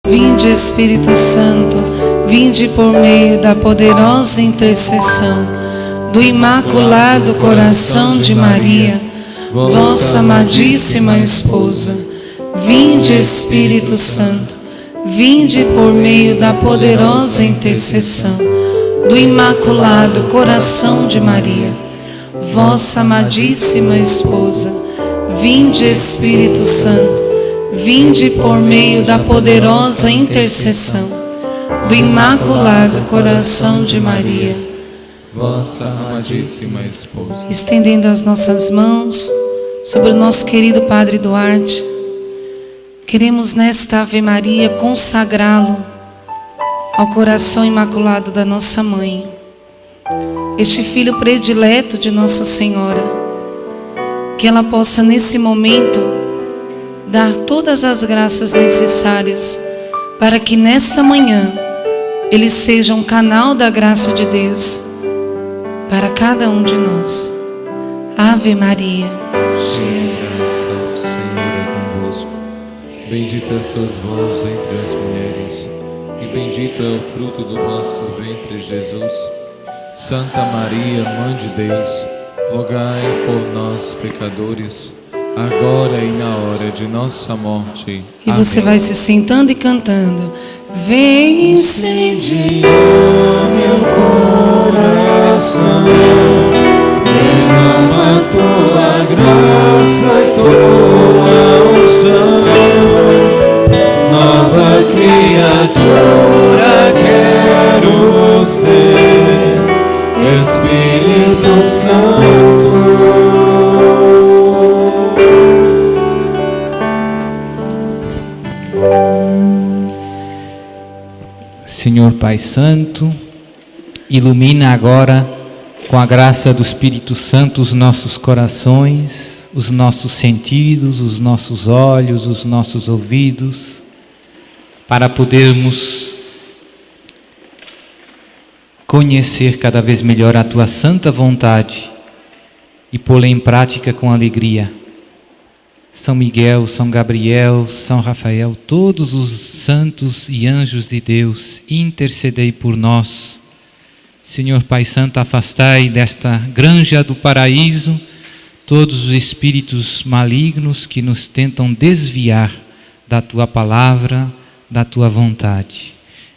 Vinde, Espírito Santo, vinde por meio da poderosa intercessão do Imaculado Coração de Maria, vossa amadíssima esposa. Vinde, Espírito Santo, vinde por meio da poderosa intercessão do Imaculado Coração de Maria, vossa amadíssima esposa. Vinde, Espírito Santo, vinde por meio da poderosa intercessão do Imaculado Coração de Maria, vossa amadíssima esposa. Estendendo as nossas mãos sobre o nosso querido Padre Duarte, queremos nesta Ave Maria consagrá-lo ao coração imaculado da nossa mãe, este filho predileto de Nossa Senhora, que ela possa nesse momento dar todas as graças necessárias para que nesta manhã ele seja um canal da graça de Deus para cada um de nós. Ave Maria, cheia de graça, o Senhor é convosco. Bendita sois vós entre as mulheres, e bendito é o fruto do vosso ventre, Jesus. Santa Maria, Mãe de Deus, rogai por nós, pecadores, agora e na hora de nossa morte. E Amém. você vai se sentando e cantando. Vem incendiar meu coração, derrama tua graça e tua unção. Nova criatura quero ser, Espírito Santo. Senhor Pai Santo, ilumina agora com a graça do Espírito Santo os nossos corações, os nossos sentidos, os nossos olhos, os nossos ouvidos, para podermos conhecer cada vez melhor a Tua santa vontade e pô-la em prática com alegria. São Miguel, São Gabriel, São Rafael, todos os santos e anjos de Deus, intercedei por nós. Senhor Pai Santo, afastai desta granja do paraíso todos os espíritos malignos que nos tentam desviar da Tua palavra, da Tua vontade.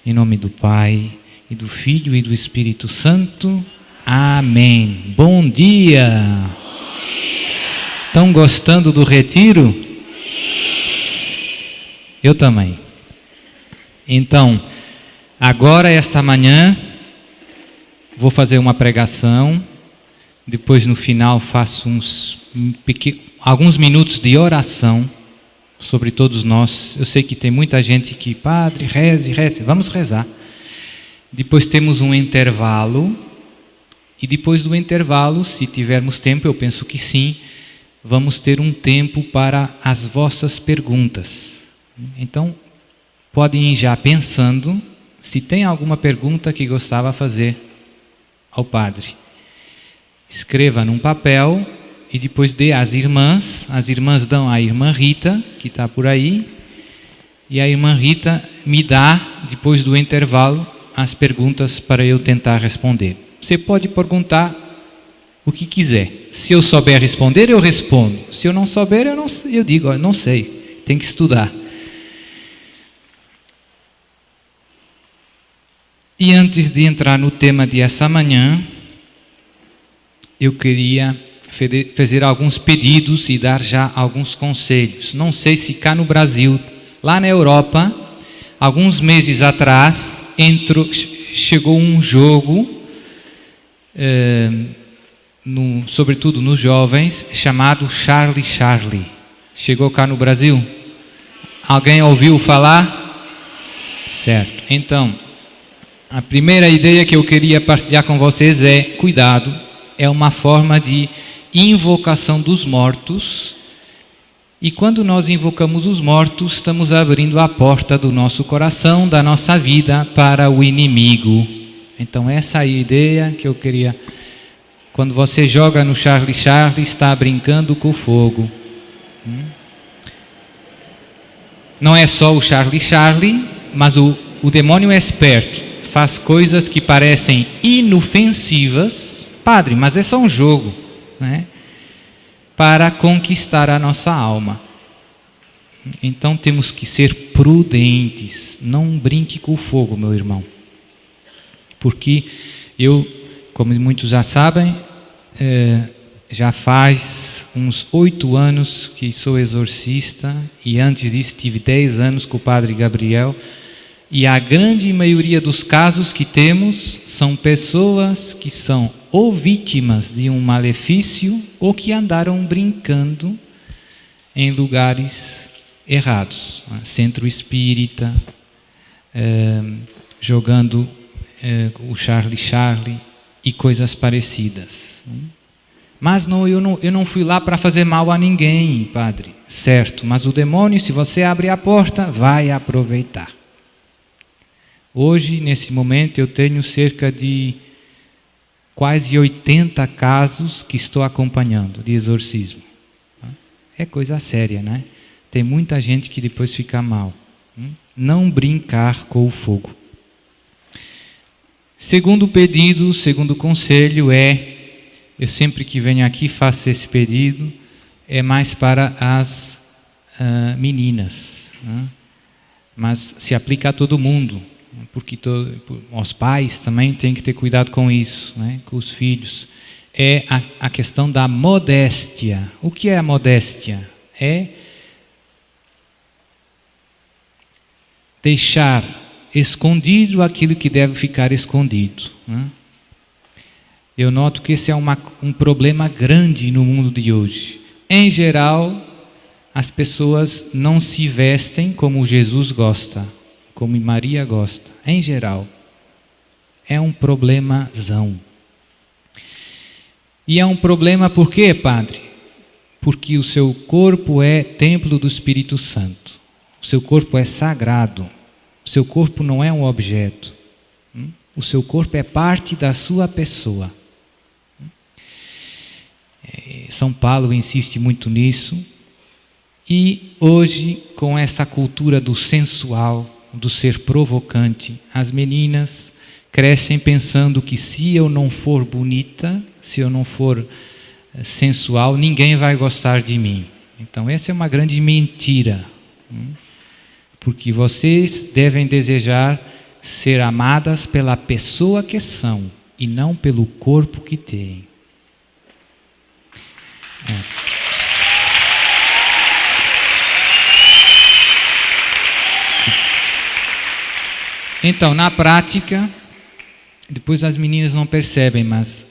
Em nome do Pai, e do Filho e do Espírito Santo. Amém. Bom dia! Estão gostando do retiro? Eu também. Então, agora esta manhã, vou fazer uma pregação, depois no final faço alguns minutos de oração sobre todos nós. Eu sei que tem muita gente que, Padre, reze, vamos rezar. Depois temos um intervalo, e depois do intervalo, se tivermos tempo, eu penso que sim, vamos ter um tempo para as vossas perguntas. Então, podem ir já pensando se tem alguma pergunta que gostava de fazer ao Padre. Escreva num papel e depois dê às irmãs. As irmãs dão à irmã Rita, que está por aí, e a irmã Rita me dá, depois do intervalo, as perguntas para eu tentar responder. Você pode perguntar o que quiser. Se eu souber responder, eu respondo. Se eu não souber, eu digo, não sei, tem que estudar. E antes de entrar no tema de essa manhã, eu queria fazer alguns pedidos e dar já alguns conselhos. Não sei se cá no Brasil, lá na Europa, alguns meses atrás, chegou um jogo, sobretudo nos jovens, chamado Charlie Charlie. Chegou cá no Brasil? Alguém ouviu falar? Certo. Então, a primeira ideia que eu queria partilhar com vocês é: cuidado, é uma forma de invocação dos mortos, e quando nós invocamos os mortos, estamos abrindo a porta do nosso coração, da nossa vida, para o inimigo. Então essa é a ideia que eu queria. Quando você joga no Charlie Charlie, está brincando com o fogo. Não é só o Charlie Charlie, Mas o demônio é esperto, faz coisas que parecem inofensivas. Padre, mas é só um jogo, né? Para conquistar a nossa alma. Então temos que ser prudentes. Não brinque com o fogo, meu irmão. Porque eu, como muitos já sabem, já faz uns 8 anos que sou exorcista, e antes disso tive 10 anos com o Padre Gabriel, e a grande maioria dos casos que temos são pessoas que são ou vítimas de um malefício ou que andaram brincando em lugares errados, centro espírita, jogando o Charlie e coisas parecidas. Mas eu não fui lá para fazer mal a ninguém, padre. Certo, mas o demônio, se você abrir a porta, vai aproveitar. Hoje, nesse momento, eu tenho cerca de quase 80 casos que estou acompanhando de exorcismo. É coisa séria, né? Tem muita gente que depois fica mal. Não brincar com o fogo. Segundo pedido, segundo conselho eu sempre que venho aqui faço esse pedido, é mais para as meninas, né? Mas se aplica a todo mundo, porque os pais também têm que ter cuidado com isso, né? Com os filhos. É a questão da modéstia. O que é a modéstia? É deixar escondido aquilo que deve ficar escondido, né? Eu noto que esse é um problema grande no mundo de hoje. Em geral, as pessoas não se vestem como Jesus gosta, como Maria gosta. Em geral, é um problemazão. E é um problema por quê, padre? Porque o seu corpo é templo do Espírito Santo. O seu corpo é sagrado. O seu corpo não é um objeto. O seu corpo é parte da sua pessoa. São Paulo insiste muito nisso. E hoje, com essa cultura do sensual, do ser provocante, as meninas crescem pensando que se eu não for bonita, se eu não for sensual, ninguém vai gostar de mim. Então essa é uma grande mentira. Porque vocês devem desejar ser amadas pela pessoa que são e não pelo corpo que têm. Então, na prática, depois as meninas não percebem, mas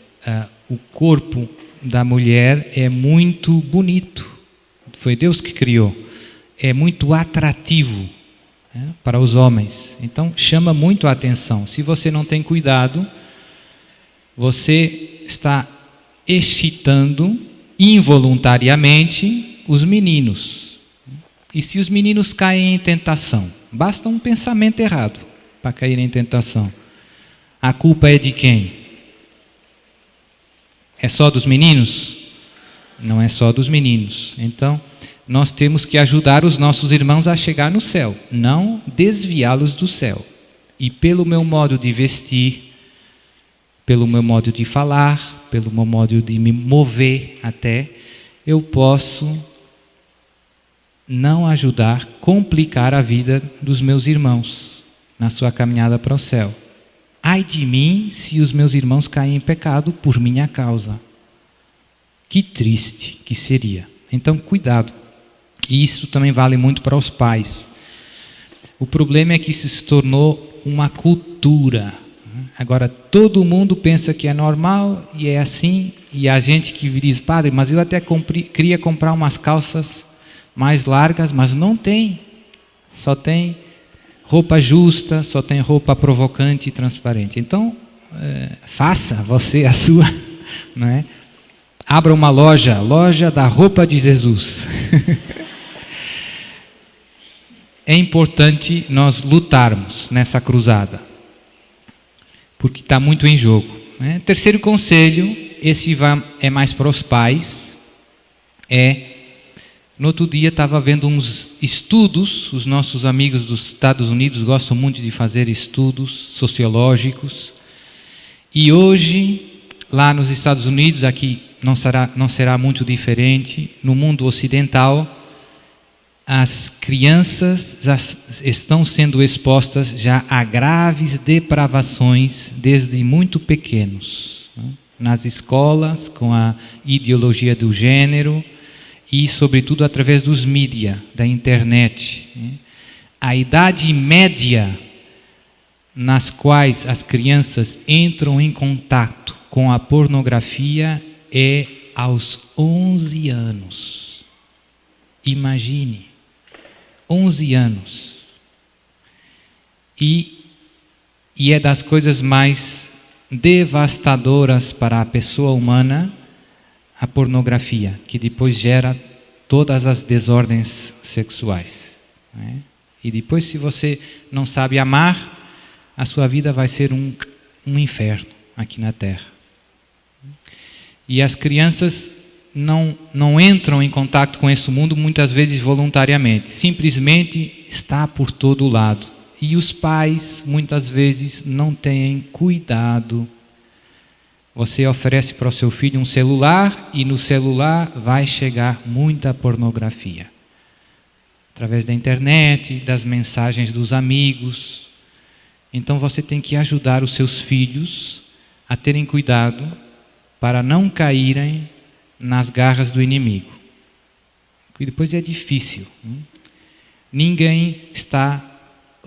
o corpo da mulher é muito bonito. Foi Deus que criou. É muito atrativo, né, para os homens. Então, chama muito a atenção. Se você não tem cuidado, você está excitando involuntariamente os meninos. E se os meninos caem em tentação? Basta um pensamento errado para cair em tentação. A culpa é de quem? É só dos meninos? Não é só dos meninos. Então, nós temos que ajudar os nossos irmãos a chegar no céu, não desviá-los do céu. E pelo meu modo de vestir, pelo meu modo de falar, pelo meu modo de me mover até, eu posso não ajudar, complicar a vida dos meus irmãos na sua caminhada para o céu. Ai de mim se os meus irmãos caem em pecado por minha causa. Que triste que seria. Então, cuidado. E isso também vale muito para os pais. O problema é que isso se tornou uma cultura. Agora, todo mundo pensa que é normal e é assim. E a gente que diz, padre, mas eu até queria comprar umas calças mais largas, mas não tem. Só tem roupa justa, só tem roupa provocante e transparente. Então, faça você a sua, não é? Abra uma loja da roupa de Jesus. É importante nós lutarmos nessa cruzada, porque está muito em jogo, né? Terceiro conselho, esse é mais para os pais, é No outro dia estava vendo uns estudos, os nossos amigos dos Estados Unidos gostam muito de fazer estudos sociológicos, e hoje, lá nos Estados Unidos, aqui não será muito diferente, no mundo ocidental, as crianças já estão sendo expostas já a graves depravações desde muito pequenos, né? Nas escolas, com a ideologia do gênero, e sobretudo através dos mídias, da internet. A idade média nas quais as crianças entram em contato com a pornografia é aos 11 anos. Imagine, 11 anos. E é das coisas mais devastadoras para a pessoa humana, a pornografia, que depois gera todas as desordens sexuais, né? E depois, se você não sabe amar, a sua vida vai ser um inferno aqui na Terra. E as crianças não entram em contato com esse mundo muitas vezes voluntariamente, simplesmente está por todo lado. E os pais muitas vezes não têm cuidado. Você oferece para o seu filho um celular e no celular vai chegar muita pornografia. Através da internet, das mensagens dos amigos. Então você tem que ajudar os seus filhos a terem cuidado para não caírem nas garras do inimigo. E depois é difícil. Ninguém está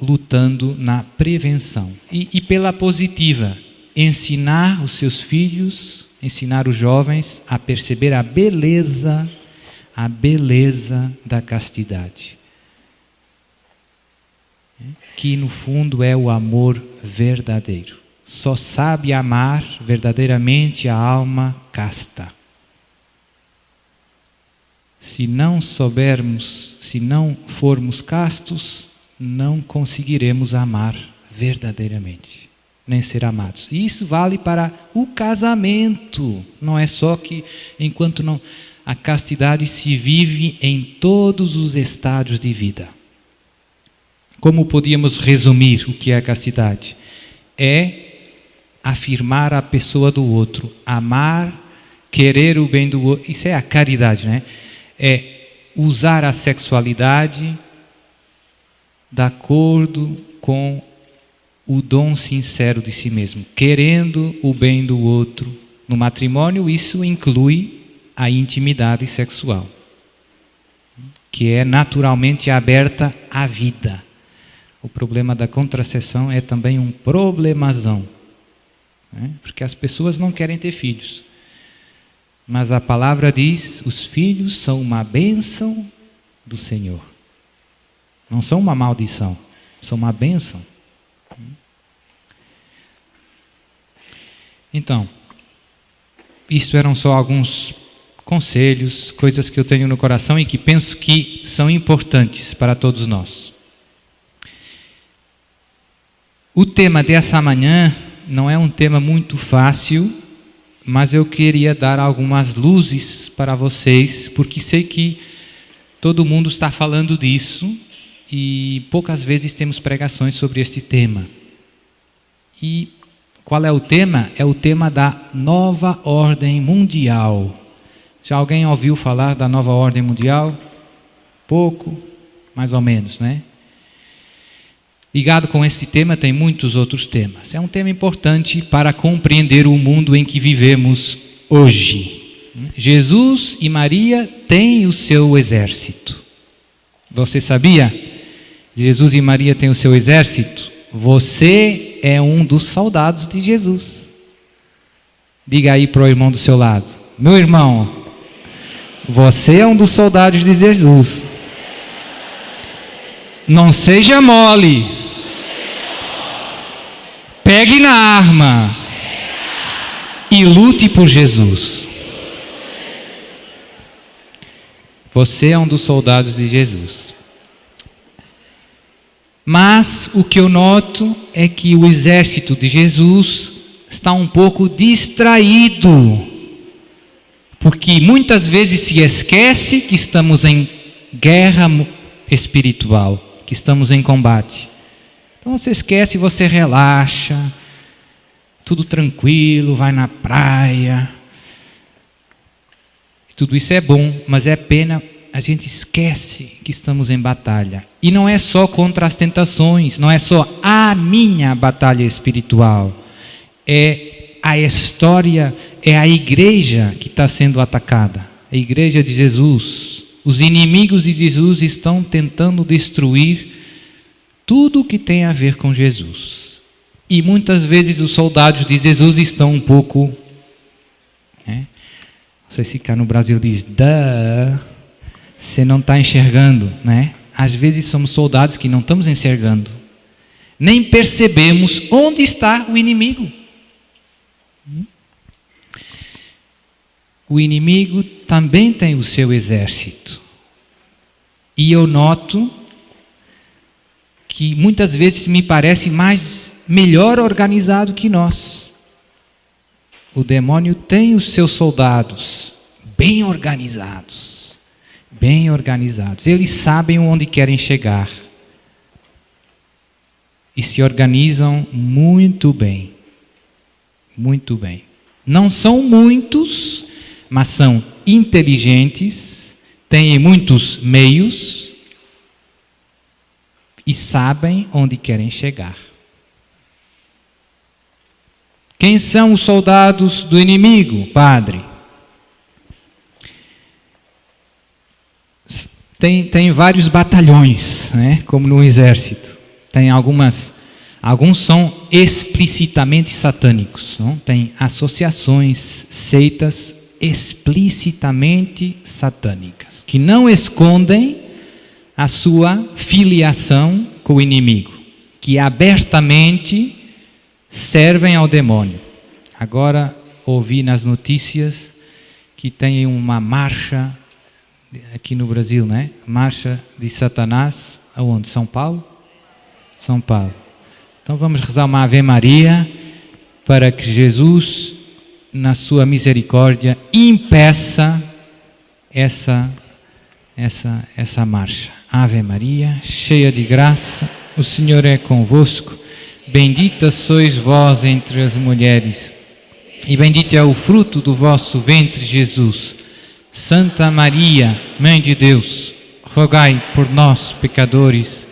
lutando na prevenção. E pela positiva, ensinar os seus filhos, ensinar os jovens a perceber a beleza da castidade. Que no fundo é o amor verdadeiro. Só sabe amar verdadeiramente a alma casta. Se não soubermos, se não formos castos, não conseguiremos amar verdadeiramente, nem ser amados. E isso vale para o casamento. Não é só que enquanto não, a castidade se vive em todos os estádios de vida. Como podíamos resumir o que é a castidade? É afirmar a pessoa do outro, amar, querer o bem do outro. Isso é a caridade, né? É usar a sexualidade de acordo com o dom sincero de si mesmo, querendo o bem do outro. No matrimônio, isso inclui a intimidade sexual, que é naturalmente aberta à vida. O problema da contracepção é também um problemazão, né? Porque as pessoas não querem ter filhos. Mas a palavra diz, os filhos são uma bênção do Senhor. Não são uma maldição, são uma bênção. Então, isto eram só alguns conselhos, coisas que eu tenho no coração e que penso que são importantes para todos nós. O tema dessa manhã não é um tema muito fácil, mas eu queria dar algumas luzes para vocês, porque sei que todo mundo está falando disso e poucas vezes temos pregações sobre este tema. E qual é o tema? É o tema da nova ordem mundial. Já alguém ouviu falar da nova ordem mundial? Pouco, mais ou menos, né? Ligado com esse tema tem muitos outros temas. É um tema importante para compreender o mundo em que vivemos hoje. Jesus e Maria têm o seu exército. Você sabia? Jesus e Maria têm o seu exército. Você é um dos soldados de Jesus. Diga aí para o irmão do seu lado: meu irmão, você é um dos soldados de Jesus. Não seja mole. Pegue na arma e lute por Jesus. Você é um dos soldados de Jesus. Mas o que eu noto é que o exército de Jesus está um pouco distraído, porque muitas vezes se esquece que estamos em guerra espiritual, que estamos em combate. Então você esquece, você relaxa, tudo tranquilo, vai na praia. Tudo isso é bom, mas é pena a gente esquece que estamos em batalha. E não é só contra as tentações, não é só a minha batalha espiritual. É a história, é a igreja que está sendo atacada. A igreja de Jesus. Os inimigos de Jesus estão tentando destruir tudo que tem a ver com Jesus. E muitas vezes os soldados de Jesus estão um pouco... Não sei se cá no Brasil diz, você não está enxergando, né? Às vezes somos soldados que não estamos enxergando. Nem percebemos onde está o inimigo. O inimigo também tem o seu exército. E eu noto que muitas vezes me parece melhor organizado que nós. O demônio tem os seus soldados bem organizados. Bem organizados. Eles sabem onde querem chegar. E se organizam muito bem. Muito bem. Não são muitos, mas são inteligentes, têm muitos meios e sabem onde querem chegar. Quem são os soldados do inimigo, padre? Tem vários batalhões, né? Como no exército. Tem alguns são explicitamente satânicos. Não? Tem associações, seitas explicitamente satânicas, que não escondem a sua filiação com o inimigo, que abertamente servem ao demônio. Agora ouvi nas notícias que tem uma marcha aqui no Brasil, né? Marcha de Satanás, aonde? São Paulo? São Paulo. Então vamos rezar uma Ave Maria para que Jesus, na sua misericórdia, impeça essa marcha. Ave Maria, cheia de graça, o Senhor é convosco. Bendita sois vós entre as mulheres, e bendito é o fruto do vosso ventre, Jesus. Santa Maria, Mãe de Deus, rogai por nós, pecadores,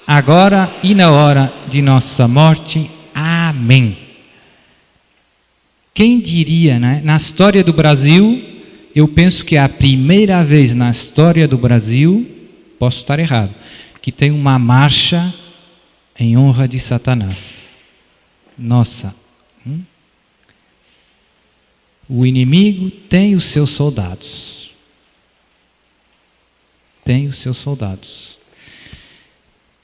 agora e na hora de nossa morte. Amém. Quem diria, né? Na história do Brasil, eu penso que é a primeira vez na história do Brasil, posso estar errado, que tem uma marcha em honra de Satanás. Nossa. O inimigo tem os seus soldados. Tem os seus soldados.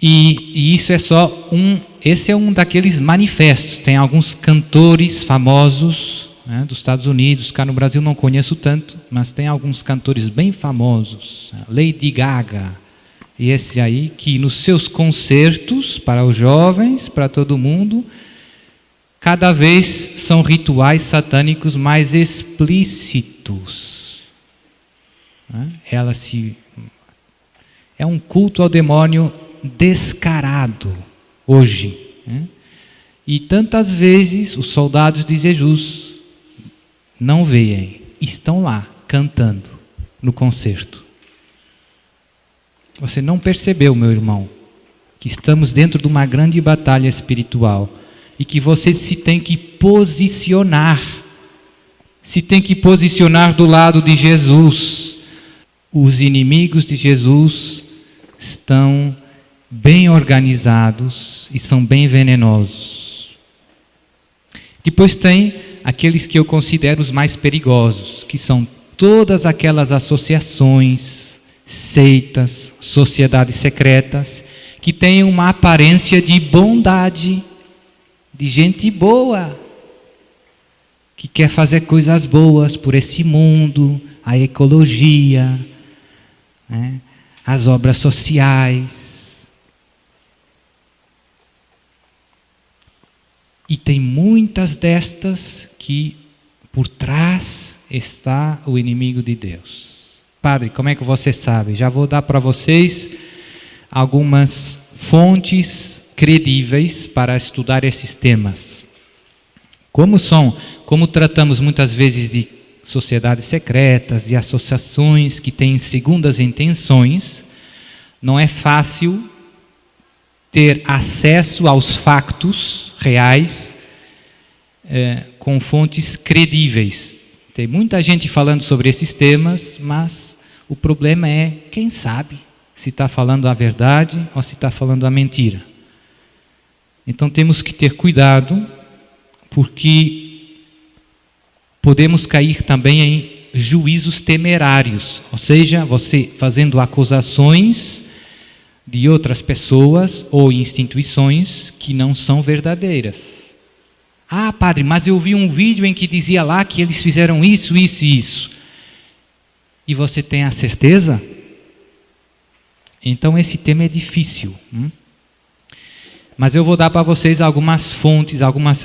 E isso é só esse é um daqueles manifestos. Tem alguns cantores famosos, né, dos Estados Unidos, cá no Brasil não conheço tanto, mas tem alguns cantores bem famosos, Lady Gaga, e esse aí que nos seus concertos, para os jovens, para todo mundo, cada vez são rituais satânicos mais explícitos. É um culto ao demônio descarado hoje. E tantas vezes os soldados de Jesus não veem, estão lá cantando no concerto. Você não percebeu, meu irmão, que estamos dentro de uma grande batalha espiritual e que você se tem que posicionar do lado de Jesus. Os inimigos de Jesus estão bem organizados e são bem venenosos. Depois tem aqueles que eu considero os mais perigosos, que são todas aquelas associações, seitas, sociedades secretas, que têm uma aparência de bondade, de gente boa, que quer fazer coisas boas por esse mundo, a ecologia, né, as obras sociais. E tem muitas destas que por trás está o inimigo de Deus. padre, como é que você sabe? Já vou dar para vocês algumas fontes credíveis para estudar esses temas. Como tratamos muitas vezes de sociedades secretas, de associações que têm segundas intenções, não é fácil ter acesso aos fatos reais com fontes credíveis. Tem muita gente falando sobre esses temas, mas o problema é quem sabe se está falando a verdade ou se está falando a mentira. Então temos que ter cuidado, porque podemos cair também em juízos temerários, ou seja, você fazendo acusações de outras pessoas ou instituições que não são verdadeiras. Ah, padre, mas eu vi um vídeo em que dizia lá que eles fizeram isso, isso e isso. E você tem a certeza? Então esse tema é difícil. Mas eu vou dar para vocês algumas fontes, alguns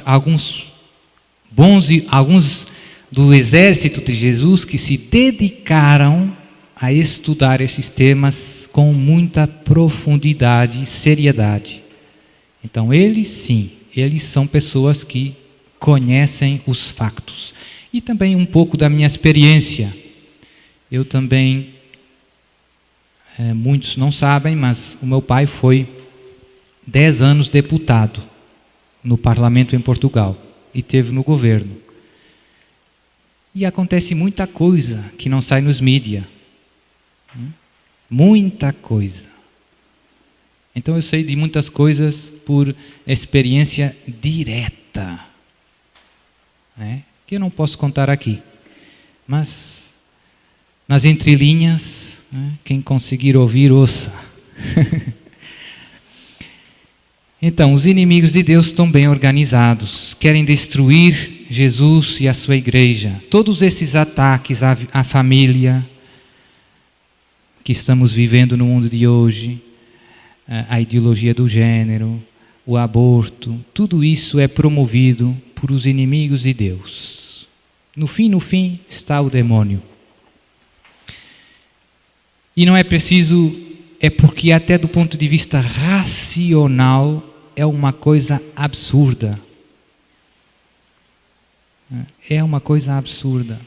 do exército de Jesus que se dedicaram a estudar esses temas com muita profundidade e seriedade. Então eles são pessoas que conhecem os factos. E também um pouco da minha experiência. Eu também, muitos não sabem, mas o meu pai foi 10 anos deputado no parlamento em Portugal e teve no governo. E acontece muita coisa que não sai nos mídias. Muita coisa. Então eu sei de muitas coisas por experiência direta, que eu não posso contar aqui. Mas nas entrelinhas, quem conseguir ouvir, ouça. Então, os inimigos de Deus estão bem organizados, querem destruir Jesus e a sua igreja. Todos esses ataques à família que estamos vivendo no mundo de hoje, a ideologia do gênero, o aborto, tudo isso é promovido por os inimigos de Deus. No fim está o demônio. E não é preciso, é porque até do ponto de vista racional é uma coisa absurda. É uma coisa absurda.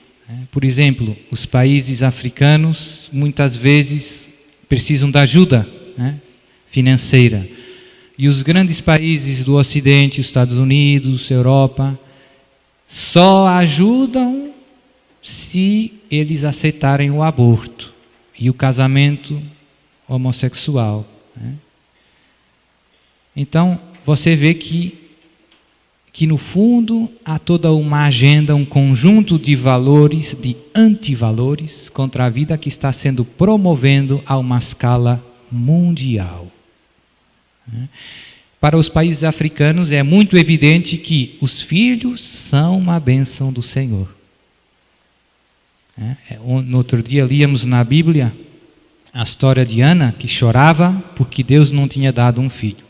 Por exemplo, os países africanos muitas vezes precisam de ajuda financeira. E os grandes países do Ocidente, os Estados Unidos, Europa, só ajudam se eles aceitarem o aborto e o casamento homossexual. Então, você vê que no fundo há toda uma agenda, um conjunto de valores, de antivalores contra a vida que está sendo promovendo a uma escala mundial. Para os países africanos é muito evidente que os filhos são uma bênção do Senhor. No outro dia líamos na Bíblia a história de Ana, que chorava porque Deus não tinha dado um filho.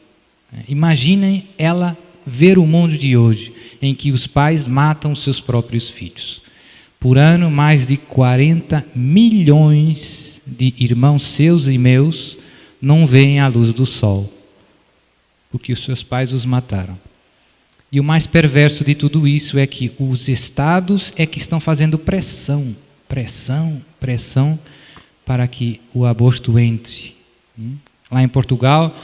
Imaginem ela ver o mundo de hoje, em que os pais matam seus próprios filhos. Por ano, mais de 40 milhões de irmãos seus e meus não veem a luz do sol, porque os seus pais os mataram. E o mais perverso de tudo isso é que os estados é que estão fazendo pressão para que o aborto entre. Lá em Portugal,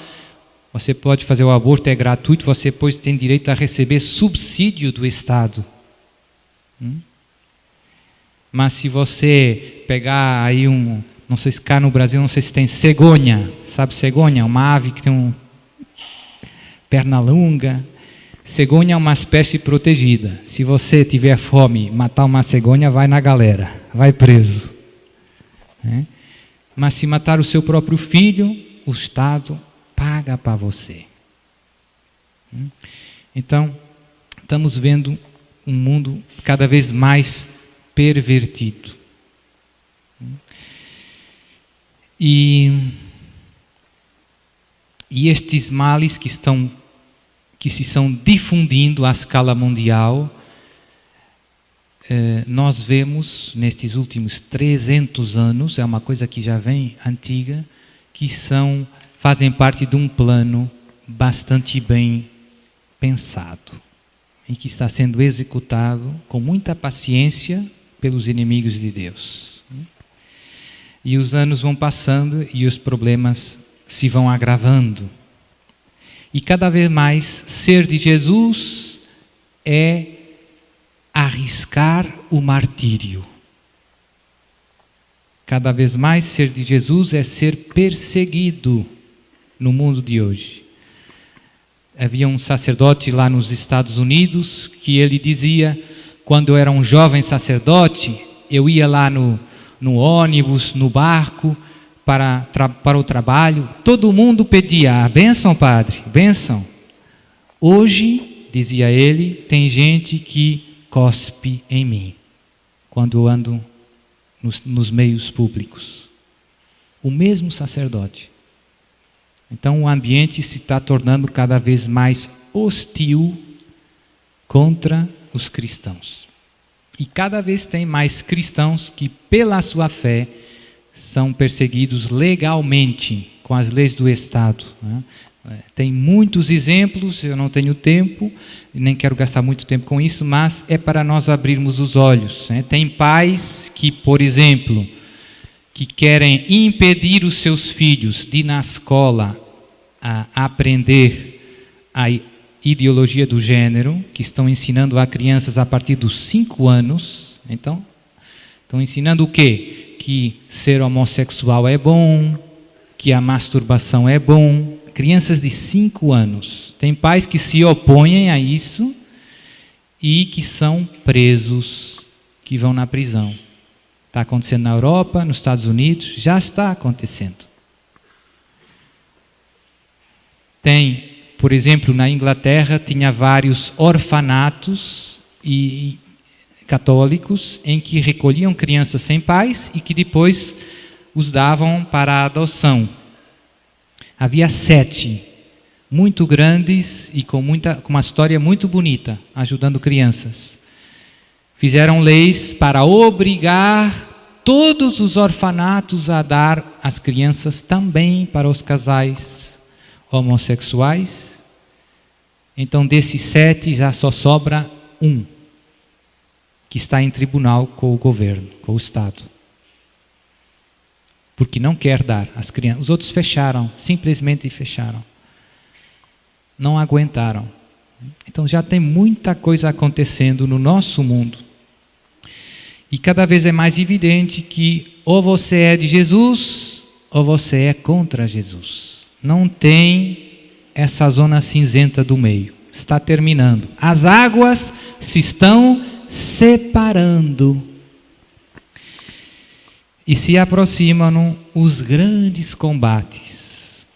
você pode fazer o aborto, é gratuito, você depois tem direito a receber subsídio do Estado. Mas se você pegar aí não sei se cá no Brasil, não sei se tem cegonha, sabe cegonha? Uma ave que tem perna longa. Cegonha é uma espécie protegida. Se você tiver fome, matar uma cegonha, vai na galera, vai preso. Mas se matar o seu próprio filho, o Estado paga para você. Então, estamos vendo um mundo cada vez mais pervertido. E estes males que se estão difundindo à escala mundial nós vemos nestes últimos 300 anos, é uma coisa que já vem antiga, que fazem parte de um plano bastante bem pensado e que está sendo executado com muita paciência pelos inimigos de Deus. E os anos vão passando e os problemas se vão agravando. E cada vez mais ser de Jesus é arriscar o martírio. Cada vez mais ser de Jesus é ser perseguido no mundo de hoje. Havia um sacerdote lá nos Estados Unidos que ele dizia, quando eu era um jovem sacerdote, eu ia lá no ônibus, no barco, para o trabalho, todo mundo pedia, bênção, padre, bênção. Hoje, dizia ele, tem gente que cospe em mim, quando eu ando nos meios públicos. O mesmo sacerdote. Então o ambiente se está tornando cada vez mais hostil contra os cristãos. E cada vez tem mais cristãos que, pela sua fé, são perseguidos legalmente, com as leis do Estado. Tem muitos exemplos, eu não tenho tempo, nem quero gastar muito tempo com isso, mas é para nós abrirmos os olhos. Tem pais que, por exemplo, que querem impedir os seus filhos de ir na escola a aprender a ideologia do gênero, que estão ensinando a crianças a partir dos 5 anos. Então, estão ensinando o quê? Que ser homossexual é bom, que a masturbação é bom. Crianças de 5 anos. Tem pais que se opõem a isso e que são presos, que vão na prisão. Está acontecendo na Europa, nos Estados Unidos, já está acontecendo. Tem, por exemplo, na Inglaterra, tinha vários orfanatos católicos em que recolhiam crianças sem pais e que depois os davam para a adoção. Havia 7, muito grandes e com uma história muito bonita, ajudando crianças. Fizeram leis para obrigar todos os orfanatos a dar as crianças também para os casais homossexuais. Então, desses 7, já só sobra 1, que está em tribunal com o governo, com o Estado. Porque não quer dar às crianças. Os outros fecharam, simplesmente fecharam. Não aguentaram. Então já tem muita coisa acontecendo no nosso mundo. E cada vez é mais evidente que ou você é de Jesus, ou você é contra Jesus. Não tem essa zona cinzenta do meio. Está terminando. As águas se estão separando. E se aproximam os grandes combates.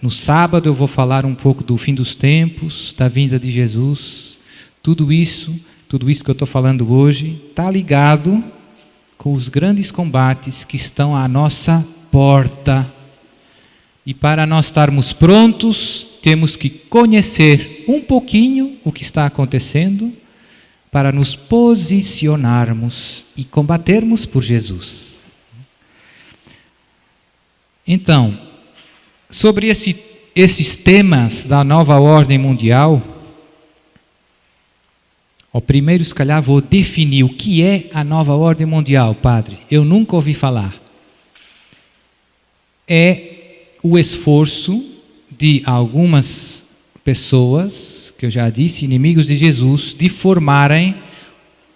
No sábado eu vou falar um pouco do fim dos tempos, da vinda de Jesus. Tudo isso que eu estou falando hoje está ligado com os grandes combates que estão à nossa porta. E para nós estarmos prontos, temos que conhecer um pouquinho o que está acontecendo, para nos posicionarmos e combatermos por Jesus. Então, sobre esses temas da nova ordem mundial, primeiro, se calhar, vou definir o que é a nova ordem mundial, padre. Eu nunca ouvi falar. É o esforço de algumas pessoas, que eu já disse, inimigos de Jesus, de formarem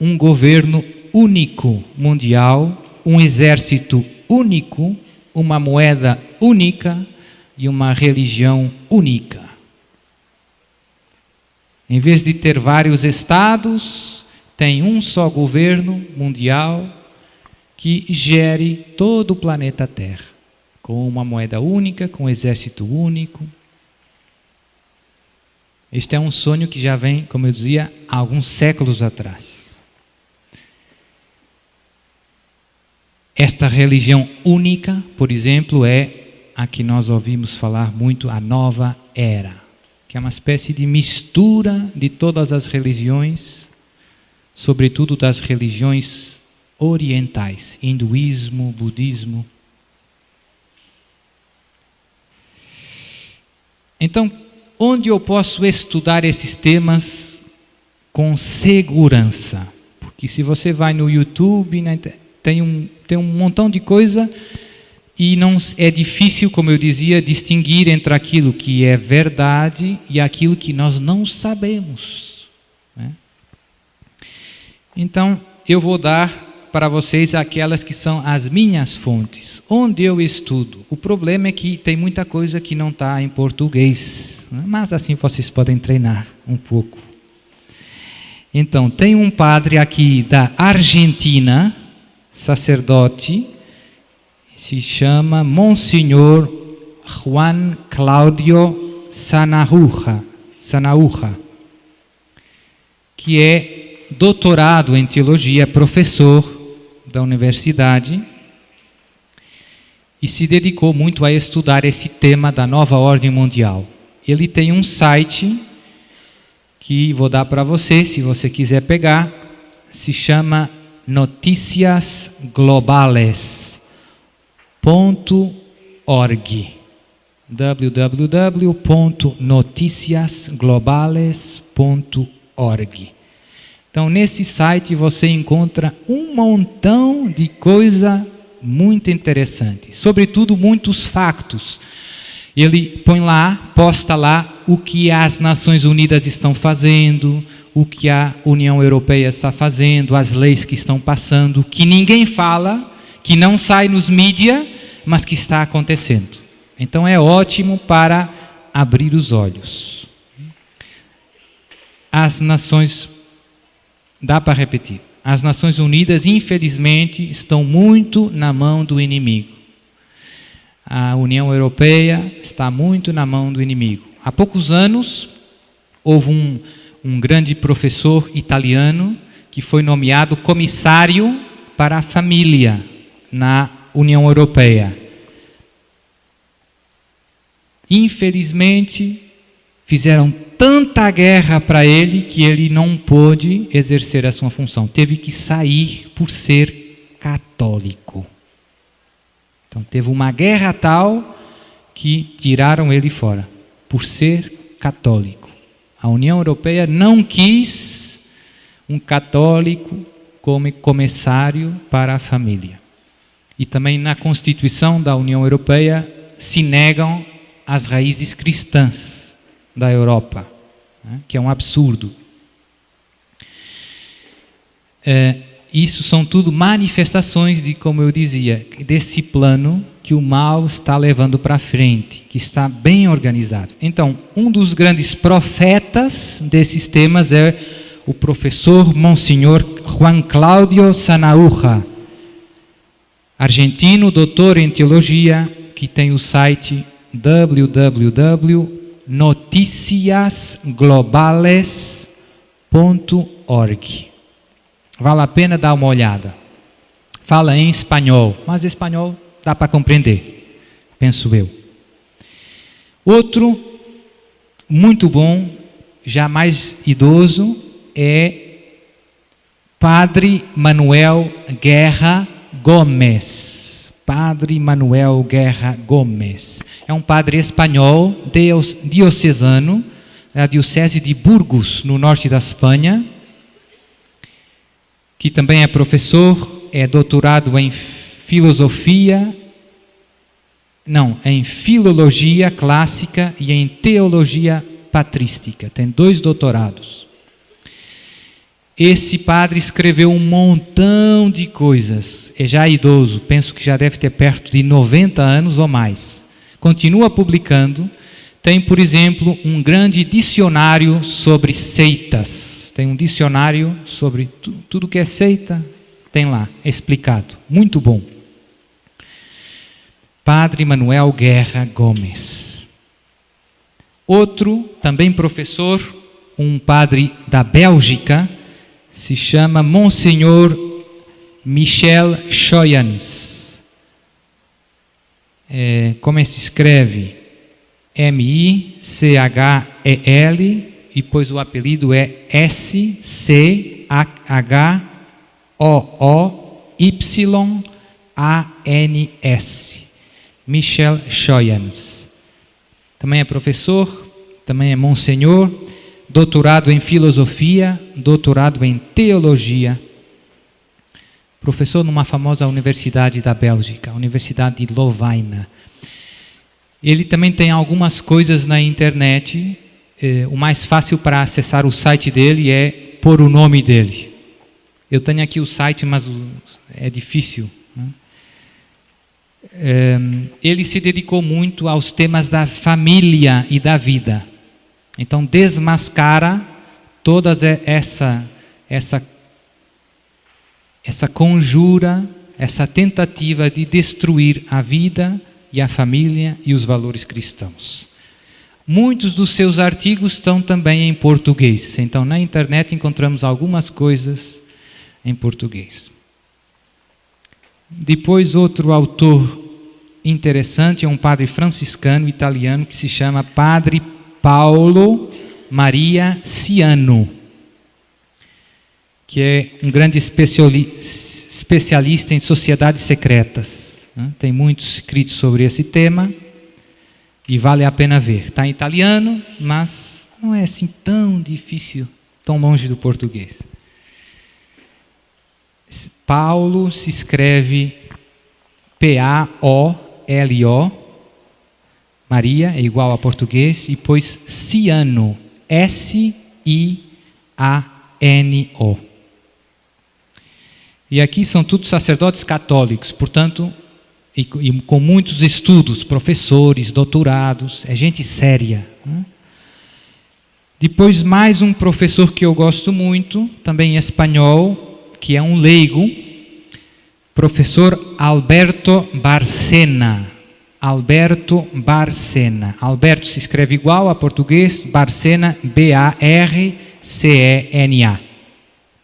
um governo único mundial, um exército único, uma moeda única e uma religião única. Em vez de ter vários estados, tem um só governo mundial que gere todo o planeta Terra, com uma moeda única, com um exército único. Este é um sonho que já vem, como eu dizia, há alguns séculos atrás. Esta religião única, por exemplo, é a que nós ouvimos falar muito, a nova era, que é uma espécie de mistura de todas as religiões sobretudo das religiões orientais, hinduísmo, budismo. Então, onde eu posso estudar esses temas com segurança? Porque se você vai no YouTube, né, tem um montão de coisa e não é difícil, como eu dizia, distinguir entre aquilo que é verdade e aquilo que nós não sabemos, né? Então, eu vou dar para vocês aquelas que são as minhas fontes, onde eu estudo. O problema é que tem muita coisa que não está em português, né? Mas assim vocês podem treinar um pouco. Então, tem um padre aqui da Argentina, sacerdote, se chama Monsenhor Juan Claudio Sanahúja, que é doutorado em teologia, professor da universidade, e se dedicou muito a estudar esse tema da nova ordem mundial. Ele tem um site que vou dar para você, se você quiser pegar, se chama noticiasglobales.org, www.noticiasglobales.org. Então, nesse site você encontra um montão de coisa muito interessante, sobretudo muitos factos. Ele põe lá, posta lá o que as Nações Unidas estão fazendo, o que a União Europeia está fazendo, as leis que estão passando, que ninguém fala, que não sai nos mídias, mas que está acontecendo. Então é ótimo para abrir os olhos. As Nações, dá para repetir, as Nações Unidas, infelizmente, estão muito na mão do inimigo. A União Europeia está muito na mão do inimigo. Há poucos anos, houve um grande professor italiano que foi nomeado comissário para a família na União Europeia. Infelizmente, fizeram tanta guerra para ele que ele não pôde exercer a sua função. Teve que sair por ser católico. Então, teve uma guerra tal que tiraram ele fora, por ser católico. A União Europeia não quis um católico como comissário para a família. E também na Constituição da União Europeia se negam as raízes cristãs da Europa, né, que é um absurdo. Isso são tudo manifestações de, como eu dizia, desse plano que o mal está levando para frente, que está bem organizado. Então, um dos grandes profetas desses temas é o professor Monsenhor Juan Claudio Sanahúja, argentino, doutor em teologia, que tem o site www.noticiasglobales.org. Vale a pena dar uma olhada. Fala em espanhol, mas espanhol dá para compreender, penso eu. Outro, muito bom, já mais idoso, é Padre Manuel Guerra Gomes. Padre Manuel Guerra Gomes. É um padre espanhol, diocesano, da diocese de Burgos, no norte da Espanha, que também é professor, é doutorado em em filologia clássica e em teologia patrística. Tem 2 doutorados. Esse padre escreveu um montão de coisas. É já idoso, penso que já deve ter perto de 90 anos ou mais. Continua publicando. Tem, por exemplo, um grande dicionário sobre seitas. Tem um dicionário sobre tudo que é seita, tem lá, explicado. Muito bom. Padre Manuel Guerra Gomes. Outro, também professor, um padre da Bélgica, se chama Monsenhor Michel Schoyens. Como se escreve? Michel, e depois o apelido é Schayans. Schoyans. Michel Schoyans. Também é professor, também é monsenhor, doutorado em filosofia, doutorado em teologia. Professor numa famosa universidade da Bélgica, a Universidade de Lovaina. Ele também tem algumas coisas na internet. O mais fácil para acessar o site dele é pôr o nome dele. Eu tenho aqui o site, mas é difícil. Ele se dedicou muito aos temas da família e da vida. Então desmascara toda essa conjura, essa tentativa de destruir a vida e a família e os valores cristãos. Muitos dos seus artigos estão também em português. Então na internet encontramos algumas coisas em português. Depois outro autor interessante é um padre franciscano italiano que se chama Padre Paolo Maria Ciano, que é um grande especialista em sociedades secretas. Tem muitos escritos sobre esse tema e vale a pena ver. Está em italiano, mas não é assim tão difícil, tão longe do português. Paulo se escreve P-A-O-L-O, Maria é igual a português, e depois Ciano, S-I-A-N-O. E aqui são todos sacerdotes católicos, portanto, e com muitos estudos, professores, doutorados, é gente séria. Depois mais um professor que eu gosto muito, também em espanhol, que é um leigo, professor Alberto Bárcena. Alberto Bárcena. Alberto se escreve igual a português, Bárcena, B-A-R-C-E-N-A.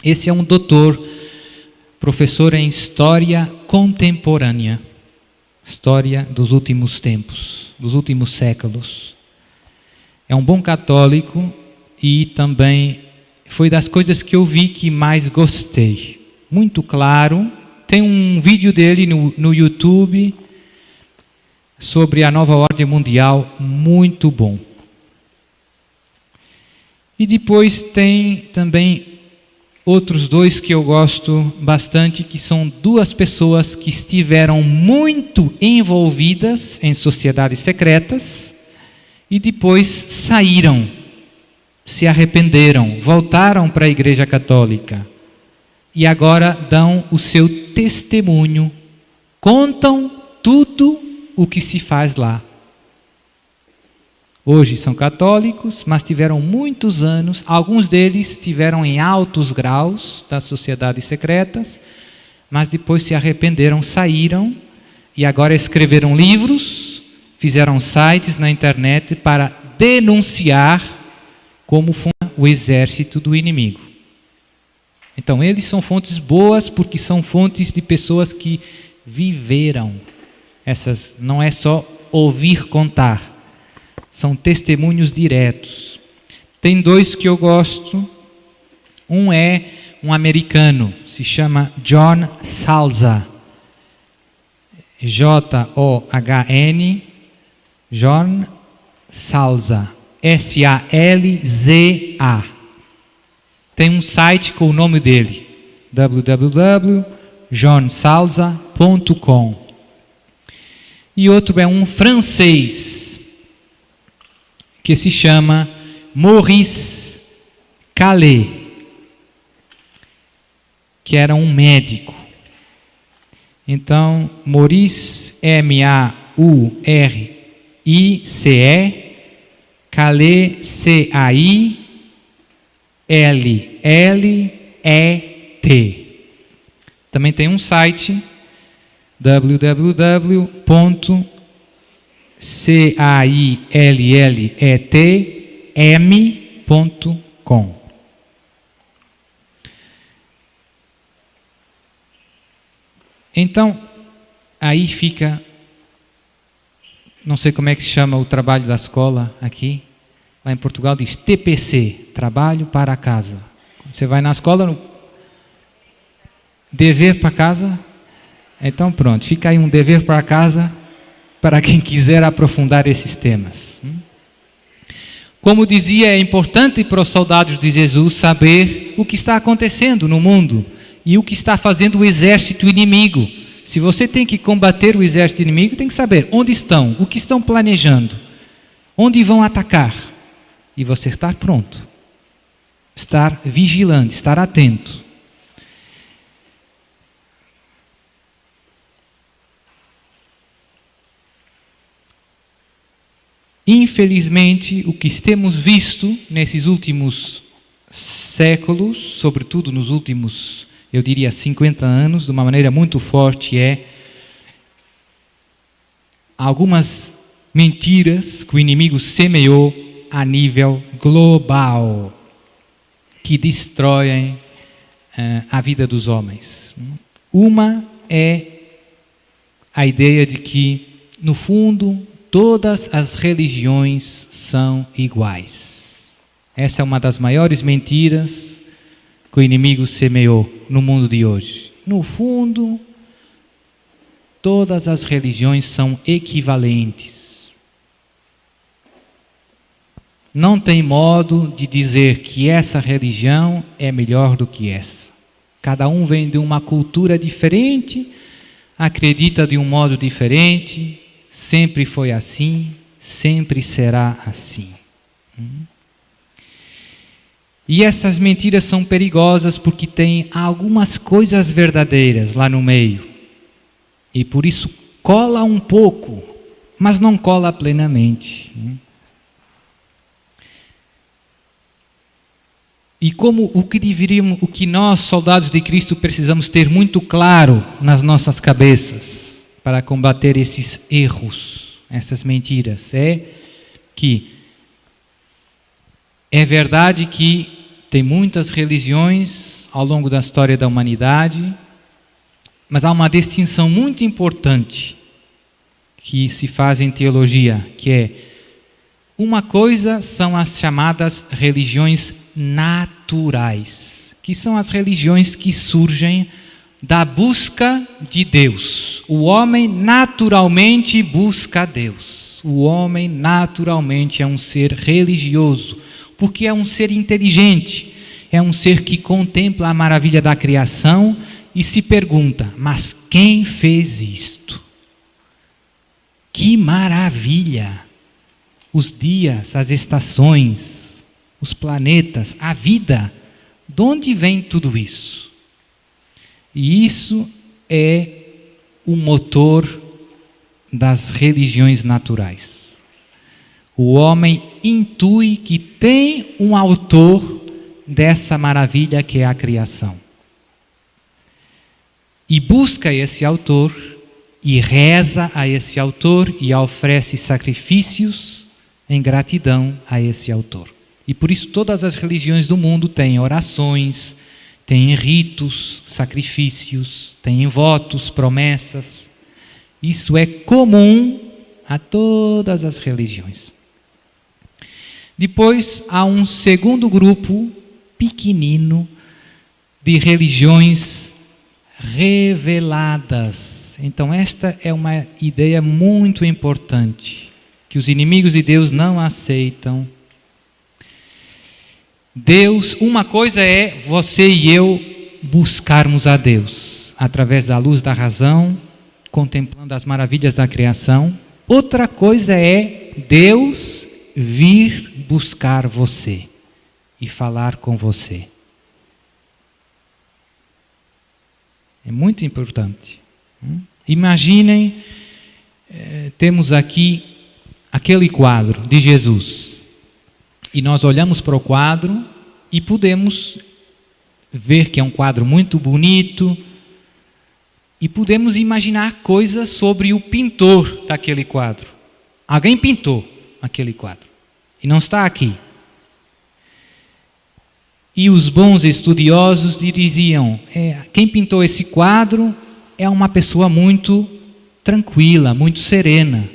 Esse é um doutor, professor em História Contemporânea. História dos últimos tempos, dos últimos séculos. É um bom católico e também foi das coisas que eu vi que mais gostei. Muito claro. Tem um vídeo dele no YouTube sobre a nova ordem mundial, muito bom. E depois tem também outros dois que eu gosto bastante, que são duas pessoas que estiveram muito envolvidas em sociedades secretas e depois saíram, se arrependeram, voltaram para a Igreja Católica e agora dão o seu testemunho, contam tudo o que se faz lá. Hoje são católicos, mas tiveram muitos anos, alguns deles estiveram em altos graus das sociedades secretas, mas depois se arrependeram, saíram e agora escreveram livros, fizeram sites na internet para denunciar como funciona o exército do inimigo. Então eles são fontes boas porque são fontes de pessoas que viveram. Essas não é só ouvir contar. São testemunhos diretos. Tem dois que eu gosto. Um é um americano, se chama John Salza. J-O-H-N, John Salza. S-A-L-Z-A. Tem um site com o nome dele, www.johnsalza.com. E outro é um francês, que se chama Maurice Calais, que era um médico. Então, Maurice, M-A-U-R-I-C-E, Calais, C-A-I-L-L-E-T. Também tem um site, www.cailletem.com. Então, aí fica, não sei como é que se chama o trabalho da escola aqui, lá em Portugal diz TPC, trabalho para casa. Quando você vai na escola, Dever para casa? Então pronto, fica aí um dever para casa para quem quiser aprofundar esses temas. Como dizia, é importante para os soldados de Jesus saber o que está acontecendo no mundo e o que está fazendo o exército inimigo. Se você tem que combater o exército inimigo, tem que saber onde estão, o que estão planejando, onde vão atacar. E você estar pronto, estar vigilante, estar atento. Infelizmente, o que temos visto nesses últimos séculos, sobretudo nos últimos, eu diria, 50 anos, de uma maneira muito forte, é algumas mentiras que o inimigo semeou a nível global, que destroem a vida dos homens. Uma é a ideia de que, no fundo, todas as religiões são iguais. Essa é uma das maiores mentiras que o inimigo semeou no mundo de hoje. No fundo, todas as religiões são equivalentes. Não tem modo de dizer que essa religião é melhor do que essa. Cada um vem de uma cultura diferente, acredita de um modo diferente. Sempre foi assim, sempre será assim. E essas mentiras são perigosas porque tem algumas coisas verdadeiras lá no meio. E por isso cola um pouco, mas não cola plenamente. E como o que nós, soldados de Cristo, precisamos ter muito claro nas nossas cabeças para combater esses erros, essas mentiras, é que é verdade que tem muitas religiões ao longo da história da humanidade, mas há uma distinção muito importante que se faz em teologia, que é uma coisa são as chamadas religiões naturais, que são as religiões que surgem da busca de Deus. O homem naturalmente busca Deus. O homem naturalmente é um ser religioso, porque é um ser inteligente, é um ser que contempla a maravilha da criação e se pergunta: mas quem fez isto? Que maravilha! Os dias, as estações, os planetas, a vida. De onde vem tudo isso? E isso é o motor das religiões naturais. O homem intui que tem um autor dessa maravilha que é a criação. E busca esse autor, e reza a esse autor, e oferece sacrifícios em gratidão a esse autor. E por isso todas as religiões do mundo têm orações, têm ritos, sacrifícios, têm votos, promessas. Isso é comum a todas as religiões. Depois há um segundo grupo pequenino de religiões reveladas. Então esta é uma ideia muito importante, que os inimigos de Deus não aceitam. Deus, uma coisa é você e eu buscarmos a Deus através da luz da razão, contemplando as maravilhas da criação. Outra coisa é Deus vir buscar você e falar com você. É muito importante. Imaginem, temos aqui aquele quadro de Jesus. E nós olhamos para o quadro e podemos ver que é um quadro muito bonito e podemos imaginar coisas sobre o pintor daquele quadro. Alguém pintou aquele quadro e não está aqui. E os bons estudiosos diziam, quem pintou esse quadro é uma pessoa muito tranquila, muito serena,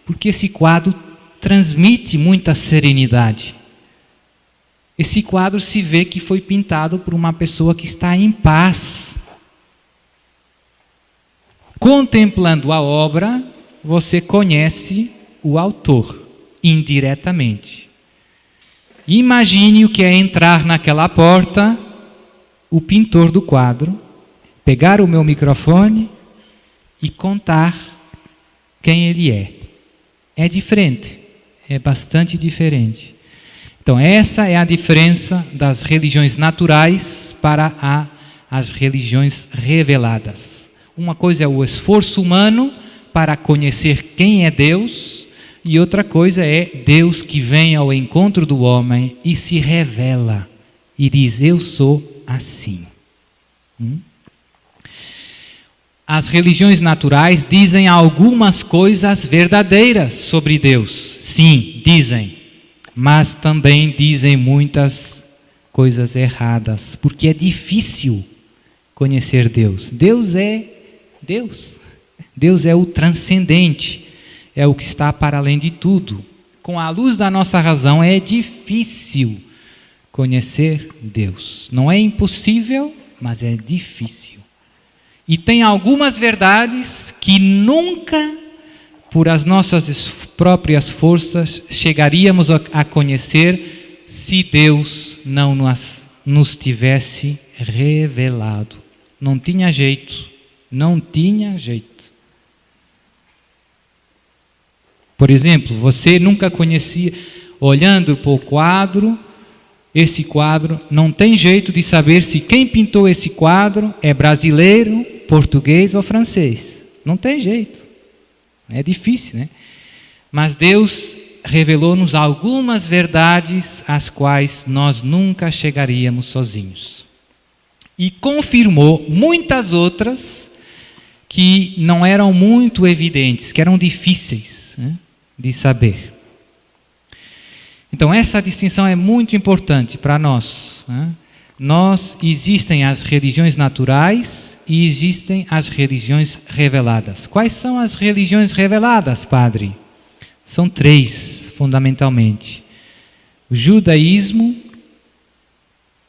porque esse quadro transmite muita serenidade. Esse quadro se vê que foi pintado por uma pessoa que está em paz, Contemplando a obra, você conhece o autor indiretamente. Imagine o que é entrar naquela porta, o pintor do quadro, pegar o meu microfone e contar quem ele é. É diferente, é bastante diferente. Então, essa é a diferença das religiões naturais para as religiões reveladas. Uma coisa é o esforço humano para conhecer quem é Deus, e outra coisa é Deus que vem ao encontro do homem e se revela e diz: eu sou assim. As religiões naturais dizem algumas coisas verdadeiras sobre Deus. Sim, dizem. Mas também dizem muitas coisas erradas. Porque é difícil conhecer Deus. Deus é Deus. Deus é o transcendente. É o que está para além de tudo. Com a luz da nossa razão é difícil conhecer Deus. Não é impossível, mas é difícil. E tem algumas verdades que nunca, por as nossas próprias forças, chegaríamos a conhecer se Deus não nos tivesse revelado. Não tinha jeito. Não tinha jeito. Por exemplo, você nunca conhecia, olhando para o quadro, esse quadro, não tem jeito de saber se quem pintou esse quadro é brasileiro, português ou francês. Não tem jeito. É difícil, né? Mas Deus revelou-nos algumas verdades às quais nós nunca chegaríamos sozinhos. E confirmou muitas outras que não eram muito evidentes, que eram difíceis, né, de saber. Então, essa distinção é muito importante para nós. Né? Existem as religiões naturais e existem as religiões reveladas. Quais são as religiões reveladas, padre? São 3, fundamentalmente. O judaísmo,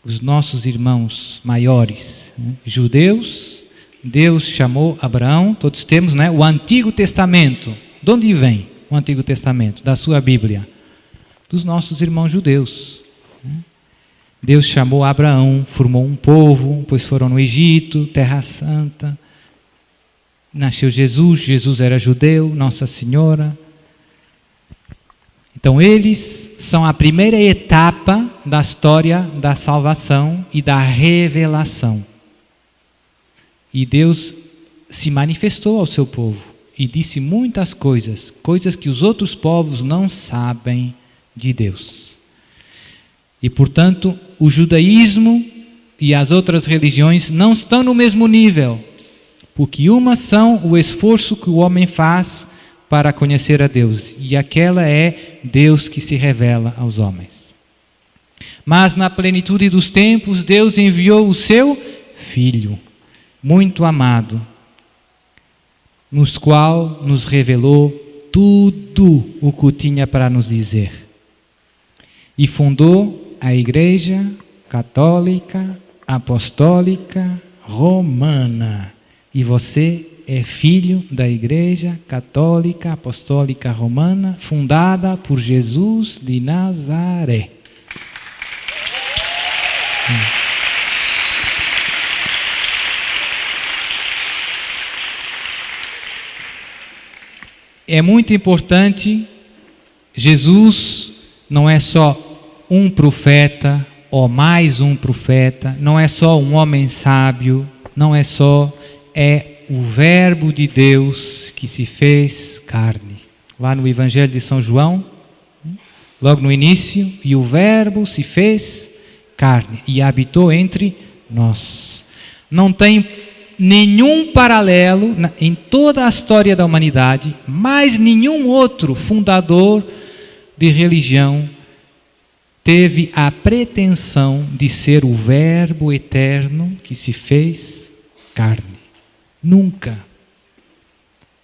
os nossos irmãos maiores, né? Judeus, Deus chamou Abraão, todos temos, né? O Antigo Testamento. De onde vem o Antigo Testamento? Da sua Bíblia. Dos nossos irmãos judeus. Deus chamou Abraão, formou um povo, depois foram no Egito, Terra Santa. Nasceu Jesus, Jesus era judeu, Nossa Senhora. Então eles são a primeira etapa da história da salvação e da revelação. E Deus se manifestou ao seu povo e disse muitas coisas, coisas que os outros povos não sabem de Deus. E, portanto, o judaísmo e as outras religiões não estão no mesmo nível, porque umas são o esforço que o homem faz para conhecer a Deus, e aquela é Deus que se revela aos homens. Mas na plenitude dos tempos, Deus enviou o seu Filho, muito amado, nos qual nos revelou tudo o que tinha para nos dizer. E fundou a Igreja Católica, Apostólica, Romana. E você é filho da Igreja Católica, Apostólica, Romana, fundada por Jesus de Nazaré. É muito importante, Jesus não é só um profeta ou mais um profeta, não é só um homem sábio, não é só, é o Verbo de Deus que se fez carne. Lá no Evangelho de São João, logo no início, e o Verbo se fez carne e habitou entre nós. Não tem nenhum paralelo em toda a história da humanidade, mais nenhum outro fundador de religião teve a pretensão de ser o Verbo eterno que se fez carne. Nunca.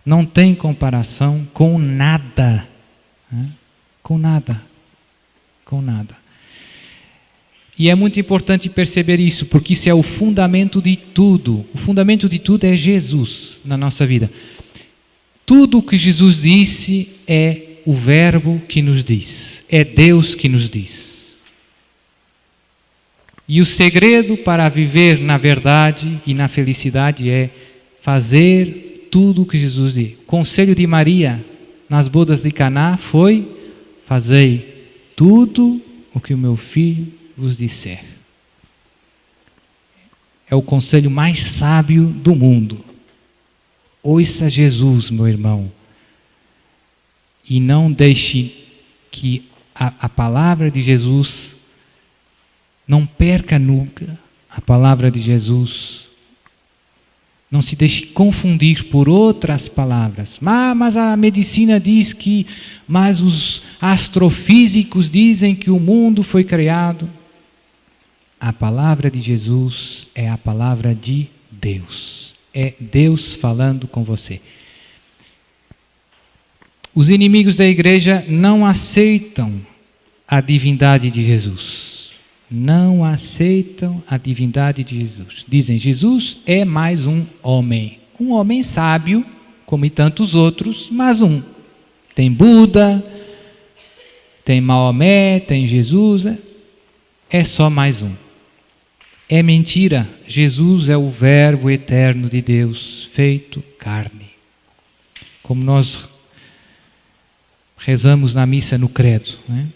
Não tem comparação com nada. Com nada. Com nada. E é muito importante perceber isso, porque isso é o fundamento de tudo. O fundamento de tudo é Jesus na nossa vida. Tudo o que Jesus disse é o Verbo que nos diz. É Deus que nos diz. E o segredo para viver na verdade e na felicidade é fazer tudo o que Jesus disse. O conselho de Maria nas bodas de Caná foi: fazei tudo o que o meu filho vos disser. É o conselho mais sábio do mundo. Ouça Jesus, meu irmão, e não deixe que a palavra de Jesus, não perca nunca a palavra de Jesus. Não se deixe confundir por outras palavras. Mas a medicina diz que, mas os astrofísicos dizem que o mundo foi criado. A palavra de Jesus é a palavra de Deus. É Deus falando com você. Os inimigos da igreja não aceitam a divindade de Jesus. Não aceitam a divindade de Jesus. Dizem: Jesus é mais um homem sábio, como tantos outros, mas um. Tem Buda, tem Maomé, tem Jesus, é só mais um. É mentira. Jesus é o Verbo eterno de Deus, feito carne. Como nós rezamos na missa, no credo, né?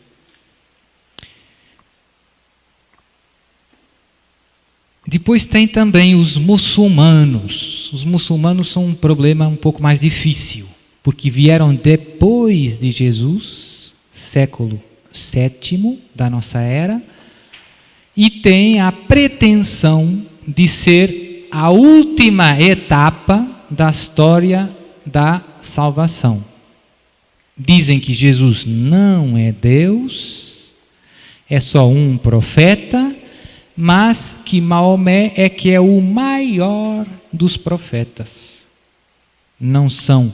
Depois tem também os muçulmanos. Os muçulmanos são um problema um pouco mais difícil, porque vieram depois de Jesus, século VII da nossa era, e têm a pretensão de ser a última etapa da história da salvação. Dizem que Jesus não é Deus, é só um profeta, mas que Maomé é que é o maior dos profetas. Não são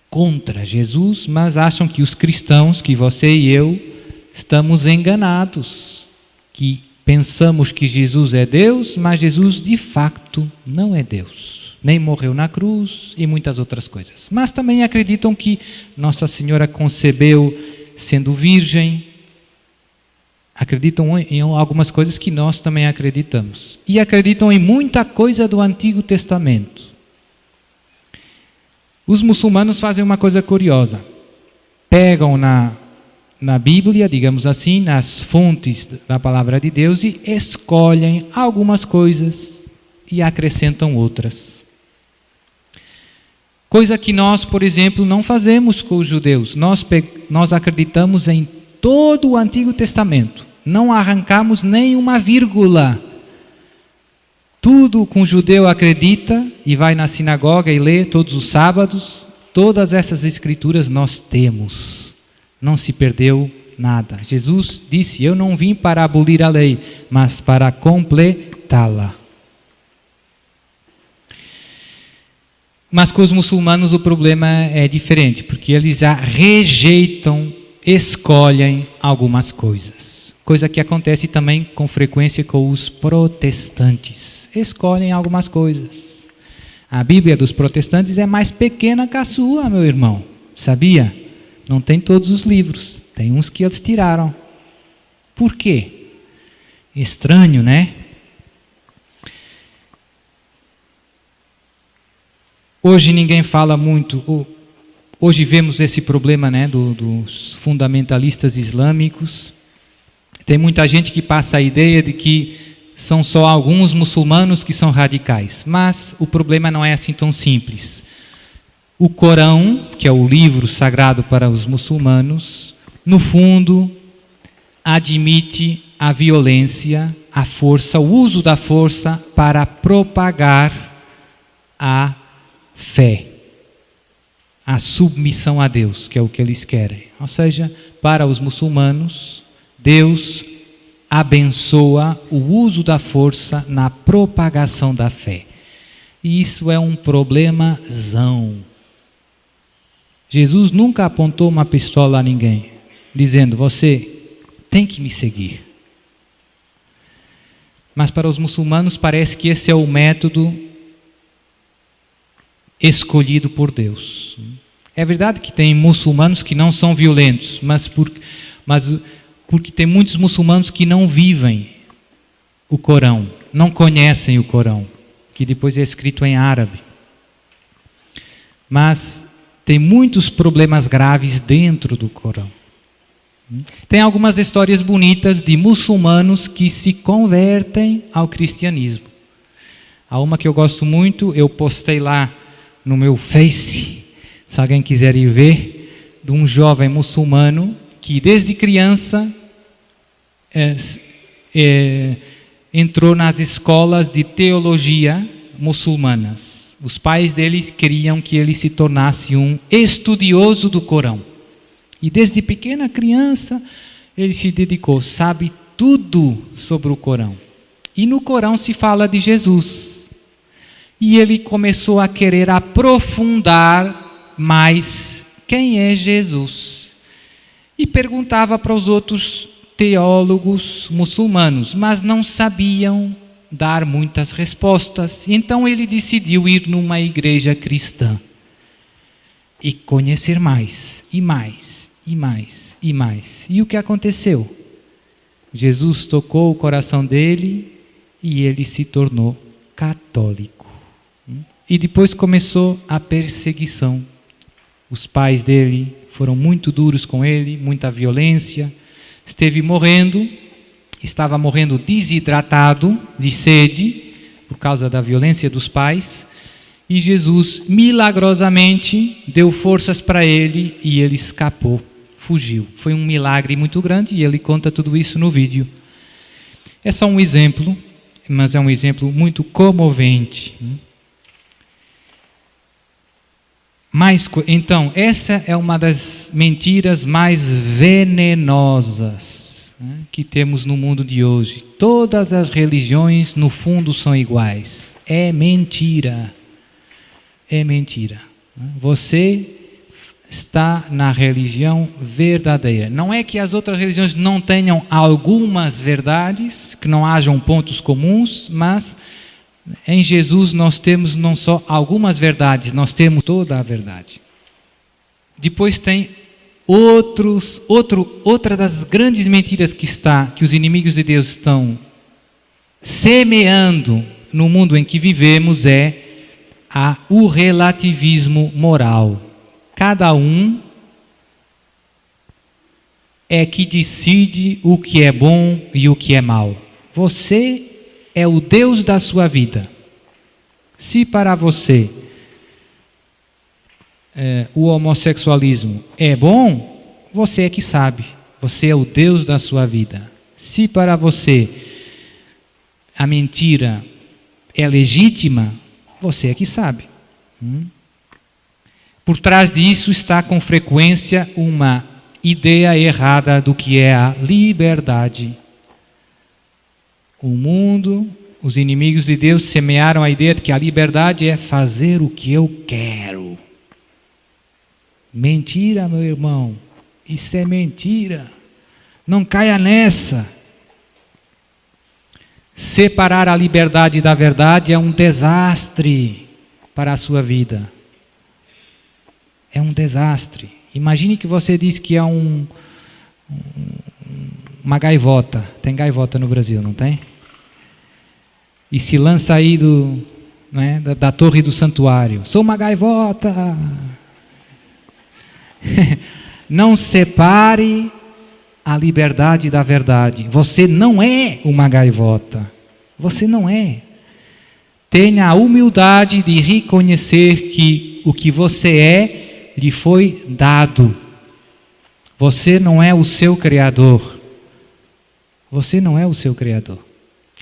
contra Jesus, mas acham que os cristãos, que você e eu, estamos enganados. Que pensamos que Jesus é Deus, mas Jesus de facto não é Deus. Nem morreu na cruz e muitas outras coisas. Mas também acreditam que Nossa Senhora concebeu sendo virgem. Acreditam em algumas coisas que nós também acreditamos. E acreditam em muita coisa do Antigo Testamento. Os muçulmanos fazem uma coisa curiosa. Pegam na Bíblia, digamos assim, nas fontes da palavra de Deus e escolhem algumas coisas e acrescentam outras. Coisa que nós, por exemplo, não fazemos com os judeus. Nós acreditamos em todo o Antigo Testamento. Não arrancamos nem uma vírgula. Tudo que um judeu acredita e vai na sinagoga e lê todos os sábados, todas essas escrituras nós temos. Não se perdeu nada. Jesus disse: eu não vim para abolir a lei, mas para completá-la. Mas com os muçulmanos o problema é diferente, porque eles já rejeitam, escolhem algumas coisas. Coisa que acontece também com frequência com os protestantes. Escolhem algumas coisas. A Bíblia dos protestantes é mais pequena que a sua, meu irmão. Sabia? Não tem todos os livros. Tem uns que eles tiraram. Por quê? Estranho, né? Hoje ninguém fala muito. Hoje vemos esse problema, né, dos fundamentalistas islâmicos. Tem muita gente que passa a ideia de que são só alguns muçulmanos que são radicais. Mas o problema não é assim tão simples. O Corão, que é o livro sagrado para os muçulmanos, no fundo, admite a violência, a força, o uso da força para propagar a fé, a submissão a Deus, que é o que eles querem. Ou seja, para os muçulmanos, Deus abençoa o uso da força na propagação da fé. E isso é um problemazão. Jesus nunca apontou uma pistola a ninguém, dizendo: você tem que me seguir. Mas para os muçulmanos parece que esse é o método escolhido por Deus. É verdade que tem muçulmanos que não são violentos, mas porque tem muitos muçulmanos que não vivem o Corão, não conhecem o Corão, que depois é escrito em árabe. Mas tem muitos problemas graves dentro do Corão. Tem algumas histórias bonitas de muçulmanos que se convertem ao cristianismo. Há uma que eu gosto muito, eu postei lá no meu Face, se alguém quiser ir ver, de um jovem muçulmano que desde criança entrou nas escolas de teologia muçulmanas. Os pais dele queriam que ele se tornasse um estudioso do Corão. E desde pequena criança ele se dedicou, sabe tudo sobre o Corão. E no Corão se fala de Jesus. E ele começou a querer aprofundar mais quem é Jesus. E perguntava para os outros teólogos muçulmanos, mas não sabiam dar muitas respostas. Então ele decidiu ir numa igreja cristã e conhecer mais, e mais, e mais, e mais. E o que aconteceu? Jesus tocou o coração dele e ele se tornou católico. E depois começou a perseguição. Os pais dele foram muito duros com ele, muita violência. Estava morrendo desidratado, de sede, por causa da violência dos pais. E Jesus, milagrosamente, deu forças para ele e ele escapou, fugiu. Foi um milagre muito grande e ele conta tudo isso no vídeo. É só um exemplo, mas é um exemplo muito comovente. Então, essa é uma das mentiras mais venenosas que temos no mundo de hoje. Todas as religiões, no fundo, são iguais. É mentira. É mentira. Você está na religião verdadeira. Não é que as outras religiões não tenham algumas verdades, que não hajam pontos comuns, mas em Jesus nós temos não só algumas verdades, nós temos toda a verdade. Depois tem outra das grandes mentiras que os inimigos de Deus estão semeando no mundo em que vivemos é o relativismo moral. Cada um é que decide o que é bom e o que é mal. Você é o Deus da sua vida. Se para você o homossexualismo é bom, você é que sabe. Você é o Deus da sua vida. Se para você a mentira é legítima, você é que sabe. Por trás disso está com frequência uma ideia errada do que é a liberdade. O mundo, os inimigos de Deus semearam a ideia de que a liberdade é fazer o que eu quero. Mentira, meu irmão. Isso é mentira. Não caia nessa. Separar a liberdade da verdade é um desastre para a sua vida. É um desastre. Imagine que você diz que é uma gaivota. Tem gaivota no Brasil, não tem? E se lança aí da torre do santuário. Sou uma gaivota. Não separe a liberdade da verdade. Você não é uma gaivota. Você não é. Tenha a humildade de reconhecer que o que você é lhe foi dado. Você não é o seu criador. Você não é o seu criador.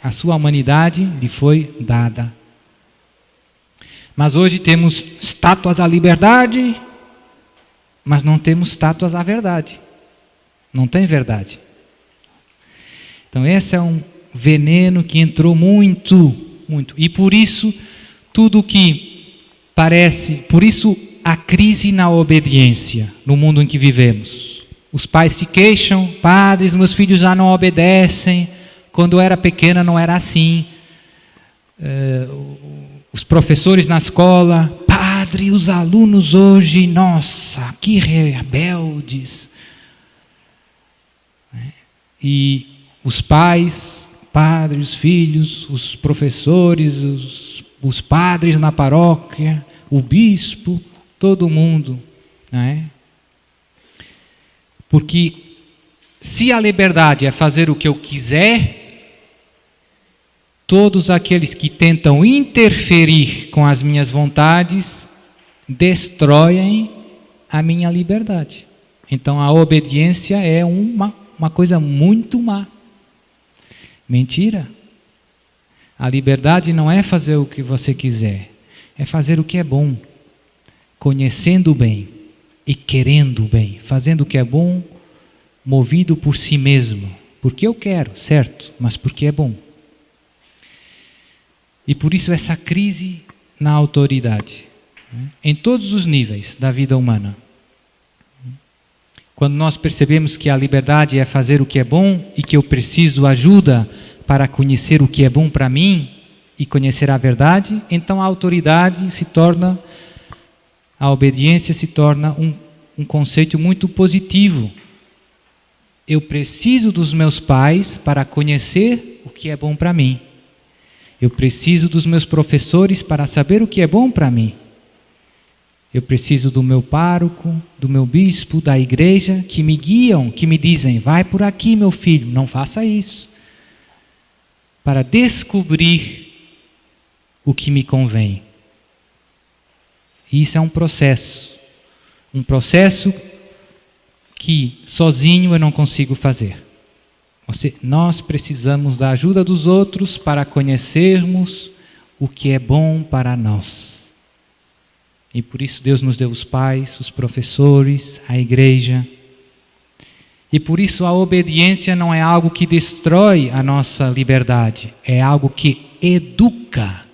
A sua humanidade lhe foi dada. Mas hoje temos estátuas à liberdade, mas não temos estátuas à verdade. Não tem verdade. Então esse é um veneno que entrou muito. E por isso, tudo que parece... Por isso a crise na obediência no mundo em que vivemos. Os pais se queixam, padres, meus filhos já não obedecem. Quando eu era pequena não era assim. Os professores na escola, padre, os alunos hoje, nossa, que rebeldes. E os pais, padres, os filhos, os professores, os padres na paróquia, o bispo, todo mundo, não é? Porque se a liberdade é fazer o que eu quiser, todos aqueles que tentam interferir com as minhas vontades destroem a minha liberdade. Então a obediência é uma coisa muito má. Mentira. A liberdade não é fazer o que você quiser, é fazer o que é bom, conhecendo o bem e querendo o bem, fazendo o que é bom, movido por si mesmo, porque eu quero, certo, mas porque é bom. E por isso essa crise na autoridade, em todos os níveis da vida humana. Quando nós percebemos que a liberdade é fazer o que é bom e que eu preciso ajuda para conhecer o que é bom para mim e conhecer a verdade, então a autoridade se torna, a obediência se torna um conceito muito positivo. Eu preciso dos meus pais para conhecer o que é bom para mim. Eu preciso dos meus professores para saber o que é bom para mim. Eu preciso do meu pároco, do meu bispo, da igreja, que me guiam, que me dizem, vai por aqui, meu filho, não faça isso. Para descobrir o que me convém. E isso é um processo que sozinho eu não consigo fazer. Nós precisamos da ajuda dos outros para conhecermos o que é bom para nós. E por isso Deus nos deu os pais, os professores, a igreja. E por isso a obediência não é algo que destrói a nossa liberdade, é algo que educa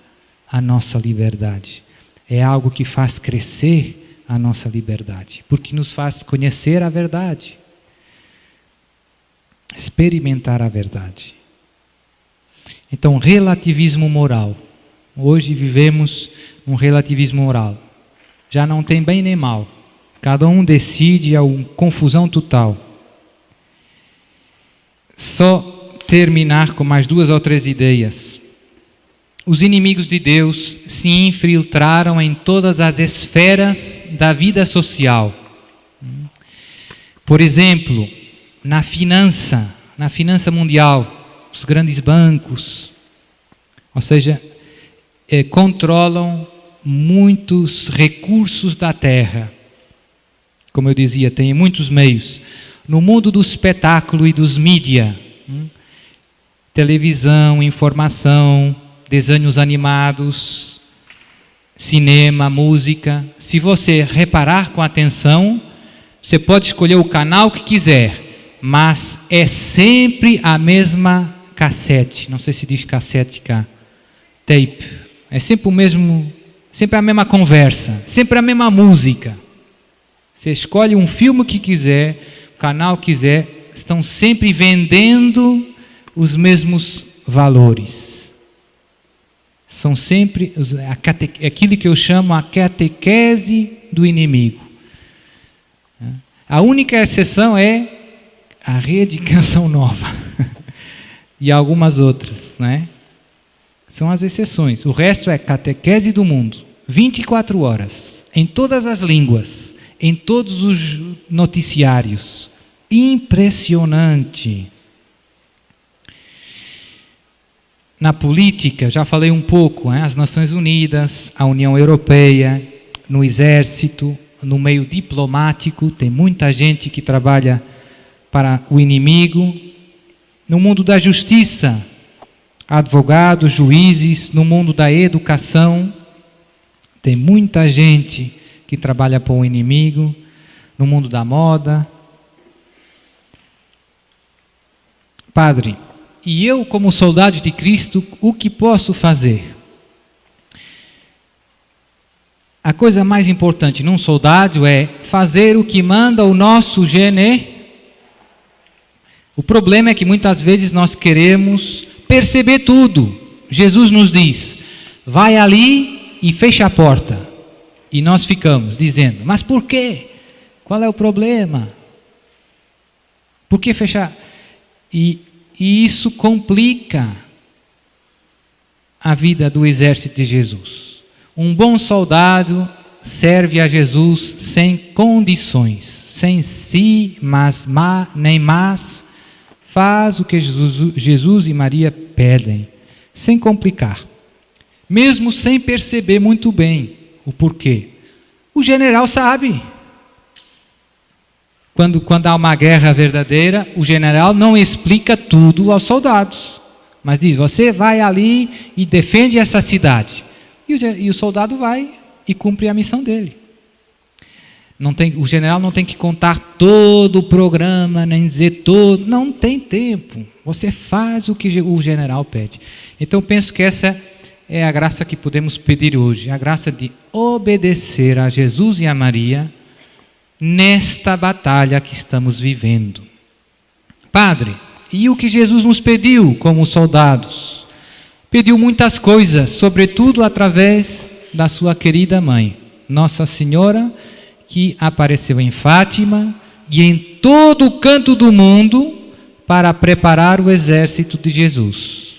a nossa liberdade. É algo que faz crescer a nossa liberdade, porque nos faz conhecer a verdade, experimentar a verdade. Então, relativismo moral. Hoje vivemos um relativismo moral. Já não tem bem nem mal. Cada um decide, é uma confusão total. Só terminar com mais 2 ou 3 ideias. Os inimigos de Deus se infiltraram em todas as esferas da vida social. Por exemplo, na finança mundial, os grandes bancos, ou seja, controlam muitos recursos da terra. Como eu dizia, tem muitos meios. No mundo do espetáculo e dos mídia, televisão, informação, desenhos animados, cinema, música. Se você reparar com atenção, você pode escolher o canal que quiser, mas é sempre a mesma cassete. Não sei se diz cassete cá. Tape. É sempre o mesmo, sempre a mesma conversa, sempre a mesma música. Você escolhe um filme que quiser, o canal que quiser, estão sempre vendendo os mesmos valores. São sempre aquilo que eu chamo a catequese do inimigo. A única exceção é a Rede Canção Nova e algumas outras, né? São as exceções. O resto é catequese do mundo, 24 horas, em todas as línguas, em todos os noticiários. Impressionante. Na política, já falei um pouco, as Nações Unidas, a União Europeia, no exército, no meio diplomático, tem muita gente que trabalha para o inimigo. No mundo da justiça, advogados, juízes. No mundo da educação, tem muita gente que trabalha para o inimigo. No mundo da moda. Padre, e eu, como soldado de Cristo, o que posso fazer? A coisa mais importante num soldado é fazer o que manda o nosso O problema é que muitas vezes nós queremos perceber tudo. Jesus nos diz, vai ali e fecha a porta. E nós ficamos dizendo, mas por quê? Qual é o problema? Por que fechar? E isso complica a vida do exército de Jesus. Um bom soldado serve a Jesus sem condições, sem si, nem mas, faz o que Jesus e Maria pedem, sem complicar, mesmo sem perceber muito bem o porquê. O general sabe. Quando há uma guerra verdadeira, o general não explica tudo aos soldados, mas diz, você vai ali e defende essa cidade. E o soldado vai e cumpre a missão dele. O general não tem que contar todo o programa, nem dizer todo, não tem tempo. Você faz o que o general pede. Então penso que essa é a graça que podemos pedir hoje, a graça de obedecer a Jesus e a Maria nesta batalha que estamos vivendo. Padre, e o que Jesus nos pediu como soldados? Pediu muitas coisas, sobretudo através da sua querida mãe, Nossa Senhora, que apareceu em Fátima e em todo o canto do mundo para preparar o exército de Jesus.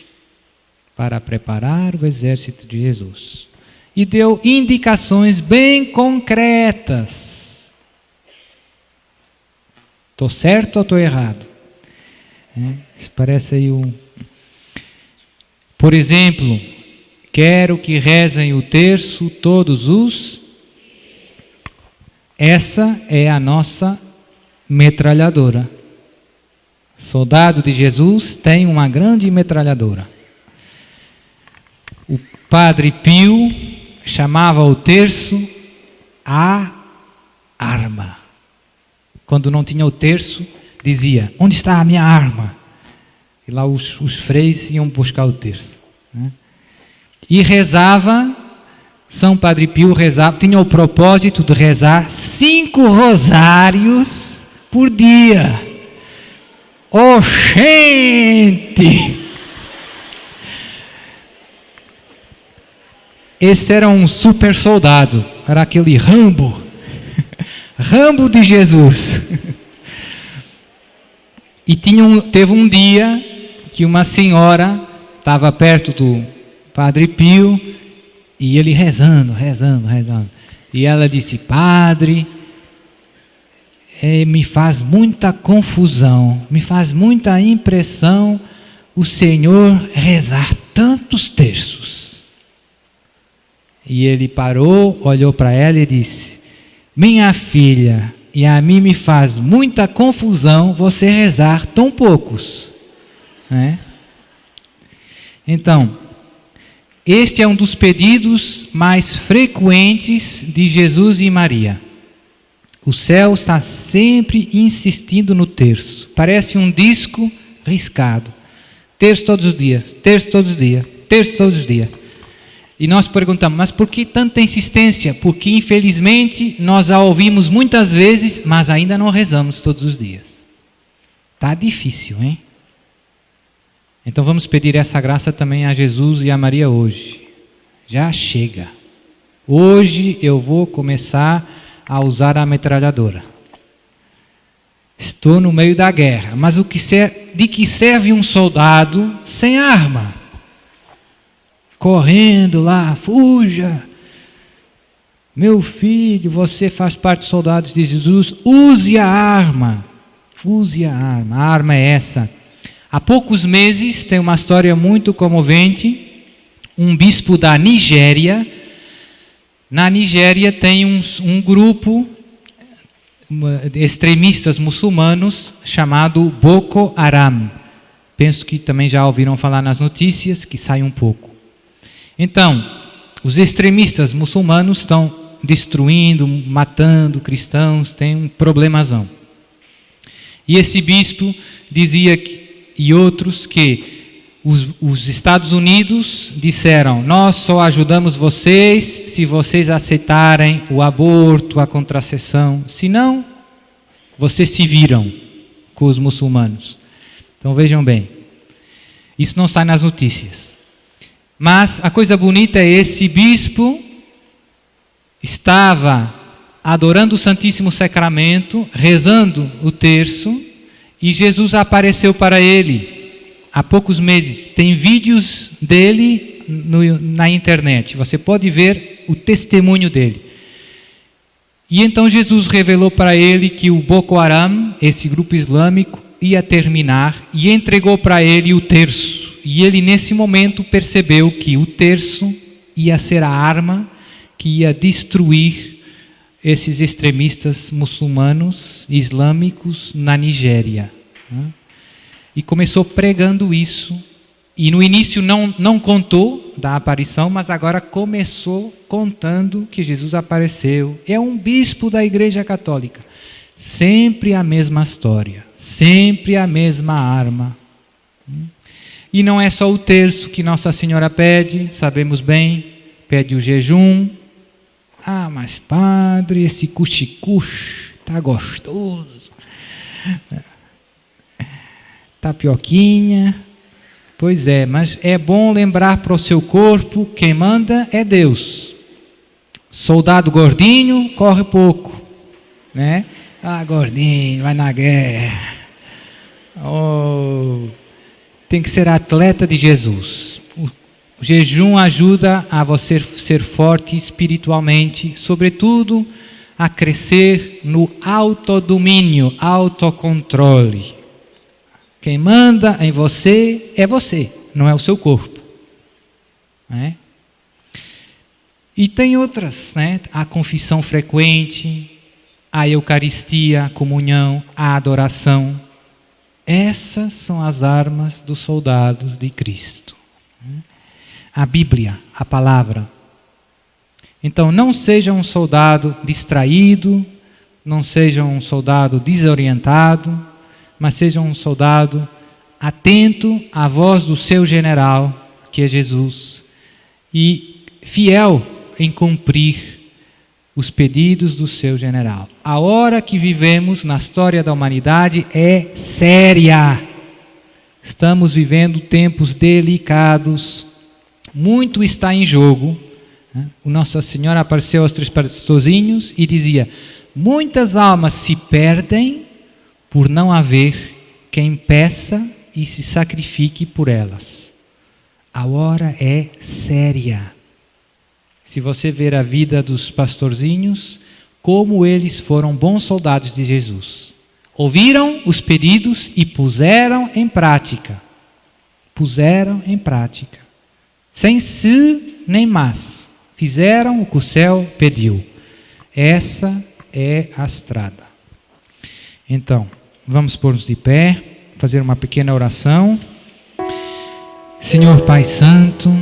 Para preparar o exército de Jesus. E deu indicações bem concretas. Estou certo ou estou errado? Isso parece aí Por exemplo, quero que rezem o terço todos os... Essa é a nossa metralhadora. Soldado de Jesus tem uma grande metralhadora. O Padre Pio chamava o terço a arma. Quando não tinha o terço, dizia, onde está a minha arma? E lá os freis iam buscar o terço. E rezava, São Padre Pio rezava, tinha o propósito de rezar 5 rosários por dia. Gente! Esse era um super soldado, era aquele Rambo. Rambo de Jesus. E teve um dia que uma senhora estava perto do Padre Pio e ele rezando. E ela disse, Padre, me faz muita confusão, me faz muita impressão o Senhor rezar tantos terços. E ele parou, olhou para ela e disse, minha filha, e a mim me faz muita confusão você rezar tão poucos. Então, este é um dos pedidos mais frequentes de Jesus e Maria. O céu está sempre insistindo no terço. Parece um disco riscado. Terço todos os dias, terço todos os dias, terço todos os dias. E nós perguntamos, mas por que tanta insistência? Porque infelizmente nós a ouvimos muitas vezes, mas ainda não rezamos todos os dias. Está difícil, hein? Então vamos pedir essa graça também a Jesus e a Maria hoje. Já chega. Hoje eu vou começar a usar a metralhadora. Estou no meio da guerra, mas de que serve um soldado sem arma? Correndo lá, fuja. Meu filho, você faz parte dos soldados de Jesus, use a arma. Use a arma. A arma é essa. Há poucos meses, tem uma história muito comovente, um bispo da Nigéria. Na Nigéria tem um grupo de extremistas muçulmanos chamado Boko Haram. Penso que também já ouviram falar nas notícias, que sai um pouco. Então, os extremistas muçulmanos estão destruindo, matando cristãos, tem um problemazão. E esse bispo dizia e outros que os Estados Unidos disseram, nós só ajudamos vocês se vocês aceitarem o aborto, a contracepção, senão vocês se viram com os muçulmanos. Então vejam bem, isso não sai nas notícias. Mas a coisa bonita é esse bispo estava adorando o Santíssimo Sacramento, rezando o terço, e Jesus apareceu para ele há poucos meses. Tem vídeos dele na internet, você pode ver o testemunho dele. E então Jesus revelou para ele que o Boko Haram, esse grupo islâmico, ia terminar e entregou para ele o terço. E ele nesse momento percebeu que o terço ia ser a arma que ia destruir esses extremistas muçulmanos, islâmicos na Nigéria. E começou pregando isso. E no início não contou da aparição, mas agora começou contando que Jesus apareceu. É um bispo da Igreja Católica. Sempre a mesma história, sempre a mesma arma. E não é só o terço que Nossa Senhora pede, sabemos bem, pede o jejum. Ah, mas padre, esse cuxi-cuxi tá gostoso. Tapioquinha. Pois é, mas é bom lembrar para o seu corpo, quem manda é Deus. Soldado gordinho corre pouco, né? Ah, gordinho, vai na guerra. Oh, tem que ser atleta de Jesus. O jejum ajuda a você ser forte espiritualmente, sobretudo a crescer no autodomínio, autocontrole. Quem manda em você é você, não é o seu corpo. Né? E tem outras, né? A confissão frequente, a Eucaristia, a comunhão, a adoração. Essas são as armas dos soldados de Cristo. A Bíblia, a palavra. Então não seja um soldado distraído, não seja um soldado desorientado, mas seja um soldado atento à voz do seu general, que é Jesus, e fiel em cumprir os pedidos do seu general. A hora que vivemos na história da humanidade é séria. Estamos vivendo tempos delicados, muito está em jogo. O Nossa Senhora apareceu aos 3 pastorzinhos e dizia: muitas almas se perdem por não haver quem peça e se sacrifique por elas. A hora é séria. Se você ver a vida dos pastorzinhos, como eles foram bons soldados de Jesus. Ouviram os pedidos e puseram em prática. Puseram em prática. Sem se nem mas. Fizeram o que o céu pediu. Essa é a estrada. Então, vamos pôr-nos de pé, fazer uma pequena oração. Senhor Pai Santo,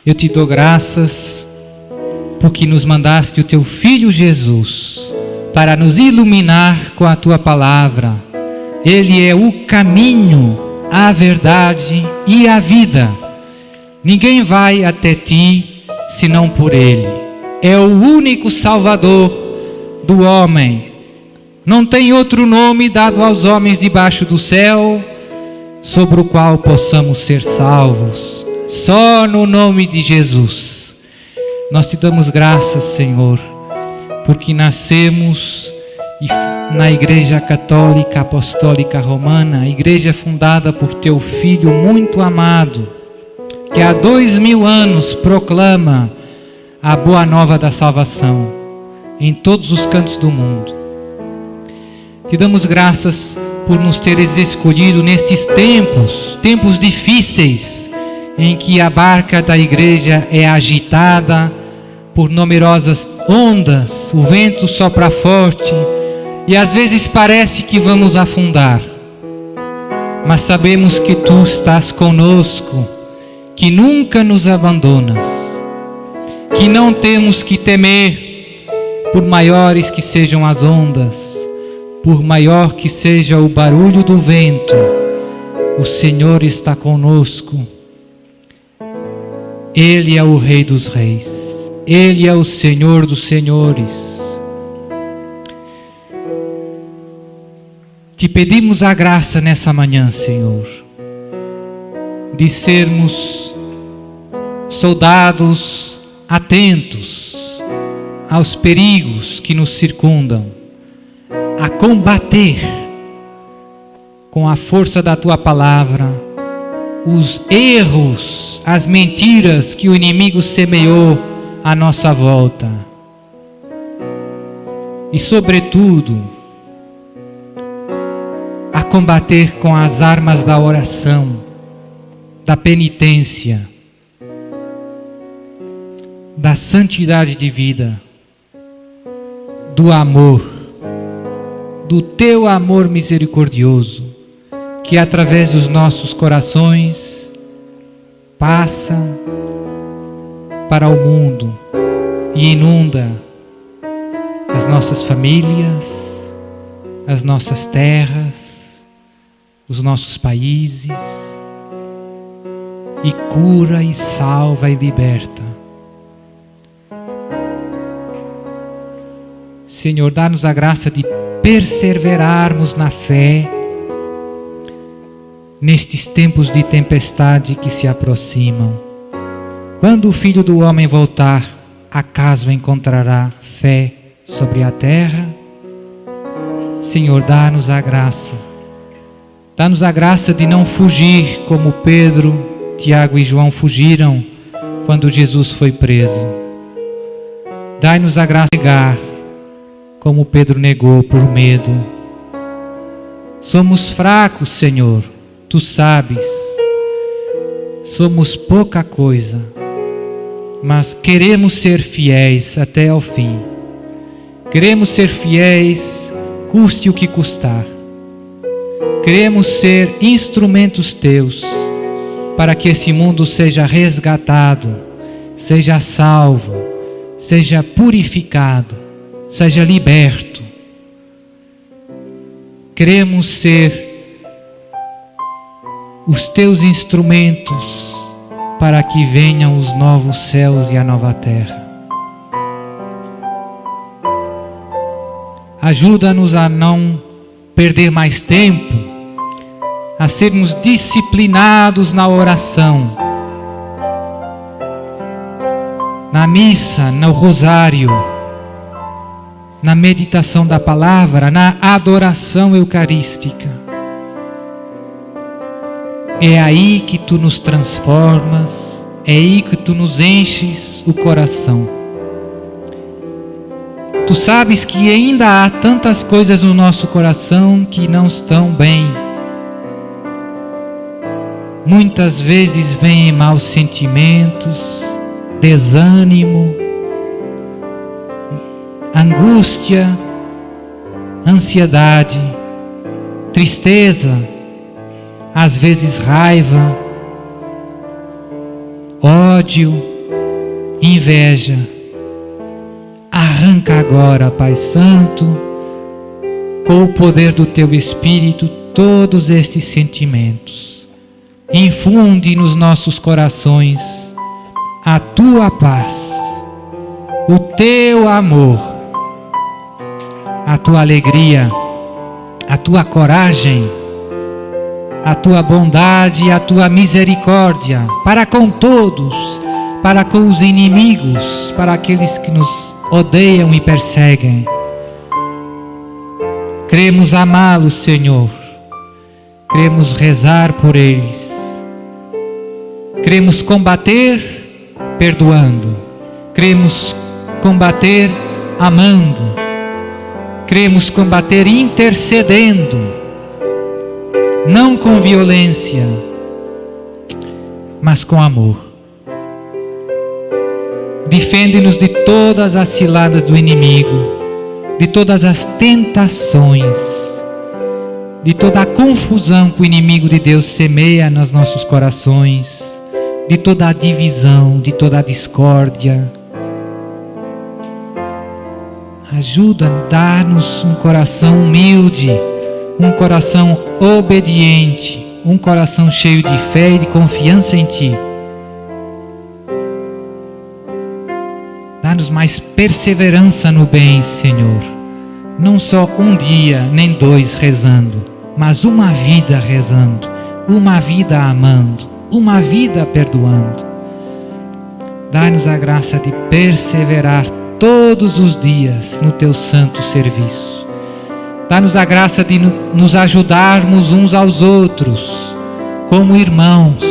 eu te dou graças porque nos mandaste o teu Filho Jesus para nos iluminar com a tua palavra. Ele é o caminho, a verdade e a vida. Ninguém vai até ti senão por ele. É o único Salvador do homem. Não tem outro nome dado aos homens debaixo do céu sobre o qual possamos ser salvos. Só no nome de Jesus. Nós te damos graças, Senhor, porque nascemos na Igreja Católica Apostólica Romana, a igreja fundada por teu Filho muito amado, que há 2000 anos proclama a boa nova da salvação em todos os cantos do mundo. Te damos graças por nos teres escolhido nestes tempos difíceis, em que a barca da igreja é agitada por numerosas ondas, o vento sopra forte e às vezes parece que vamos afundar. Mas sabemos que tu estás conosco, que nunca nos abandonas, que não temos que temer, por maiores que sejam as ondas, por maior que seja o barulho do vento, o Senhor está conosco. Ele é o Rei dos Reis, Ele é o Senhor dos Senhores. Te pedimos a graça nessa manhã, Senhor, de sermos soldados atentos aos perigos que nos circundam, a combater com a força da Tua palavra os erros, as mentiras que o inimigo semeou à nossa volta. E sobretudo, a combater com as armas da oração, da penitência, da santidade de vida, do amor, do Teu amor misericordioso, que através dos nossos corações passa para o mundo e inunda as nossas famílias, as nossas terras, os nossos países, e cura e salva e liberta. Senhor, dá-nos a graça de perseverarmos na fé nestes tempos de tempestade que se aproximam. Quando o Filho do Homem voltar, acaso encontrará fé sobre a terra? Senhor, dá-nos a graça. Dá-nos a graça de não fugir como Pedro, Tiago e João fugiram quando Jesus foi preso. Dai-nos a graça de negar como Pedro negou por medo. Somos fracos, Senhor, Tu sabes. Somos pouca coisa, mas queremos ser fiéis até ao fim. Queremos ser fiéis, custe o que custar. Queremos ser instrumentos Teus, para que esse mundo seja resgatado, seja salvo, seja purificado, seja liberto. Queremos ser os Teus instrumentos, para que venham os novos céus e a nova terra. Ajuda-nos a não perder mais tempo, a sermos disciplinados na oração, na missa, no rosário, na meditação da palavra, na adoração eucarística. É aí que Tu nos transformas, é aí que Tu nos enches o coração. Tu sabes que ainda há tantas coisas no nosso coração que não estão bem. Muitas vezes vêm maus sentimentos, desânimo, angústia, ansiedade, tristeza, às vezes raiva, ódio, inveja. Arranca agora, Pai Santo, com o poder do Teu Espírito, todos estes sentimentos. Infunde nos nossos corações a Tua paz, o Teu amor, a Tua alegria, a Tua coragem, a Tua bondade e a Tua misericórdia para com todos, para com os inimigos, para aqueles que nos odeiam e perseguem. Queremos amá-los, Senhor. Queremos rezar por eles. Queremos combater perdoando. Queremos combater amando. Queremos combater intercedendo. Não com violência, mas com amor. Defende-nos de todas as ciladas do inimigo, de todas as tentações, de toda a confusão que o inimigo de Deus semeia nos nossos corações, de toda a divisão, de toda a discórdia. Ajuda, dá-nos um coração humilde, um coração obediente, um coração cheio de fé e de confiança em Ti. Dá-nos mais perseverança no bem, Senhor. Não só um dia, nem dois rezando, mas uma vida rezando, uma vida amando, uma vida perdoando. Dá-nos a graça de perseverar todos os dias no Teu santo serviço. Dá-nos a graça de nos ajudarmos uns aos outros, como irmãos,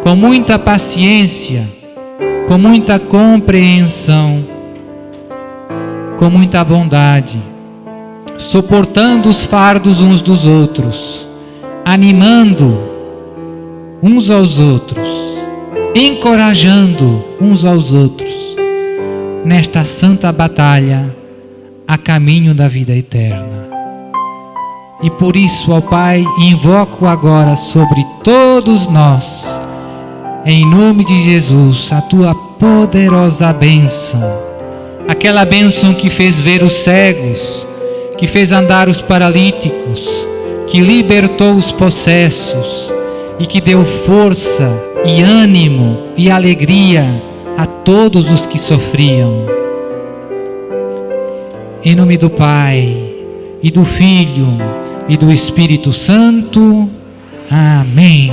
com muita paciência, com muita compreensão, com muita bondade, suportando os fardos uns dos outros, animando uns aos outros, encorajando uns aos outros, nesta santa batalha a caminho da vida eterna. E por isso, ó Pai, invoco agora sobre todos nós, em nome de Jesus, a Tua poderosa bênção, aquela bênção que fez ver os cegos, que fez andar os paralíticos, que libertou os possessos e que deu força e ânimo e alegria a todos os que sofriam. Em nome do Pai, e do Filho, e do Espírito Santo. Amém.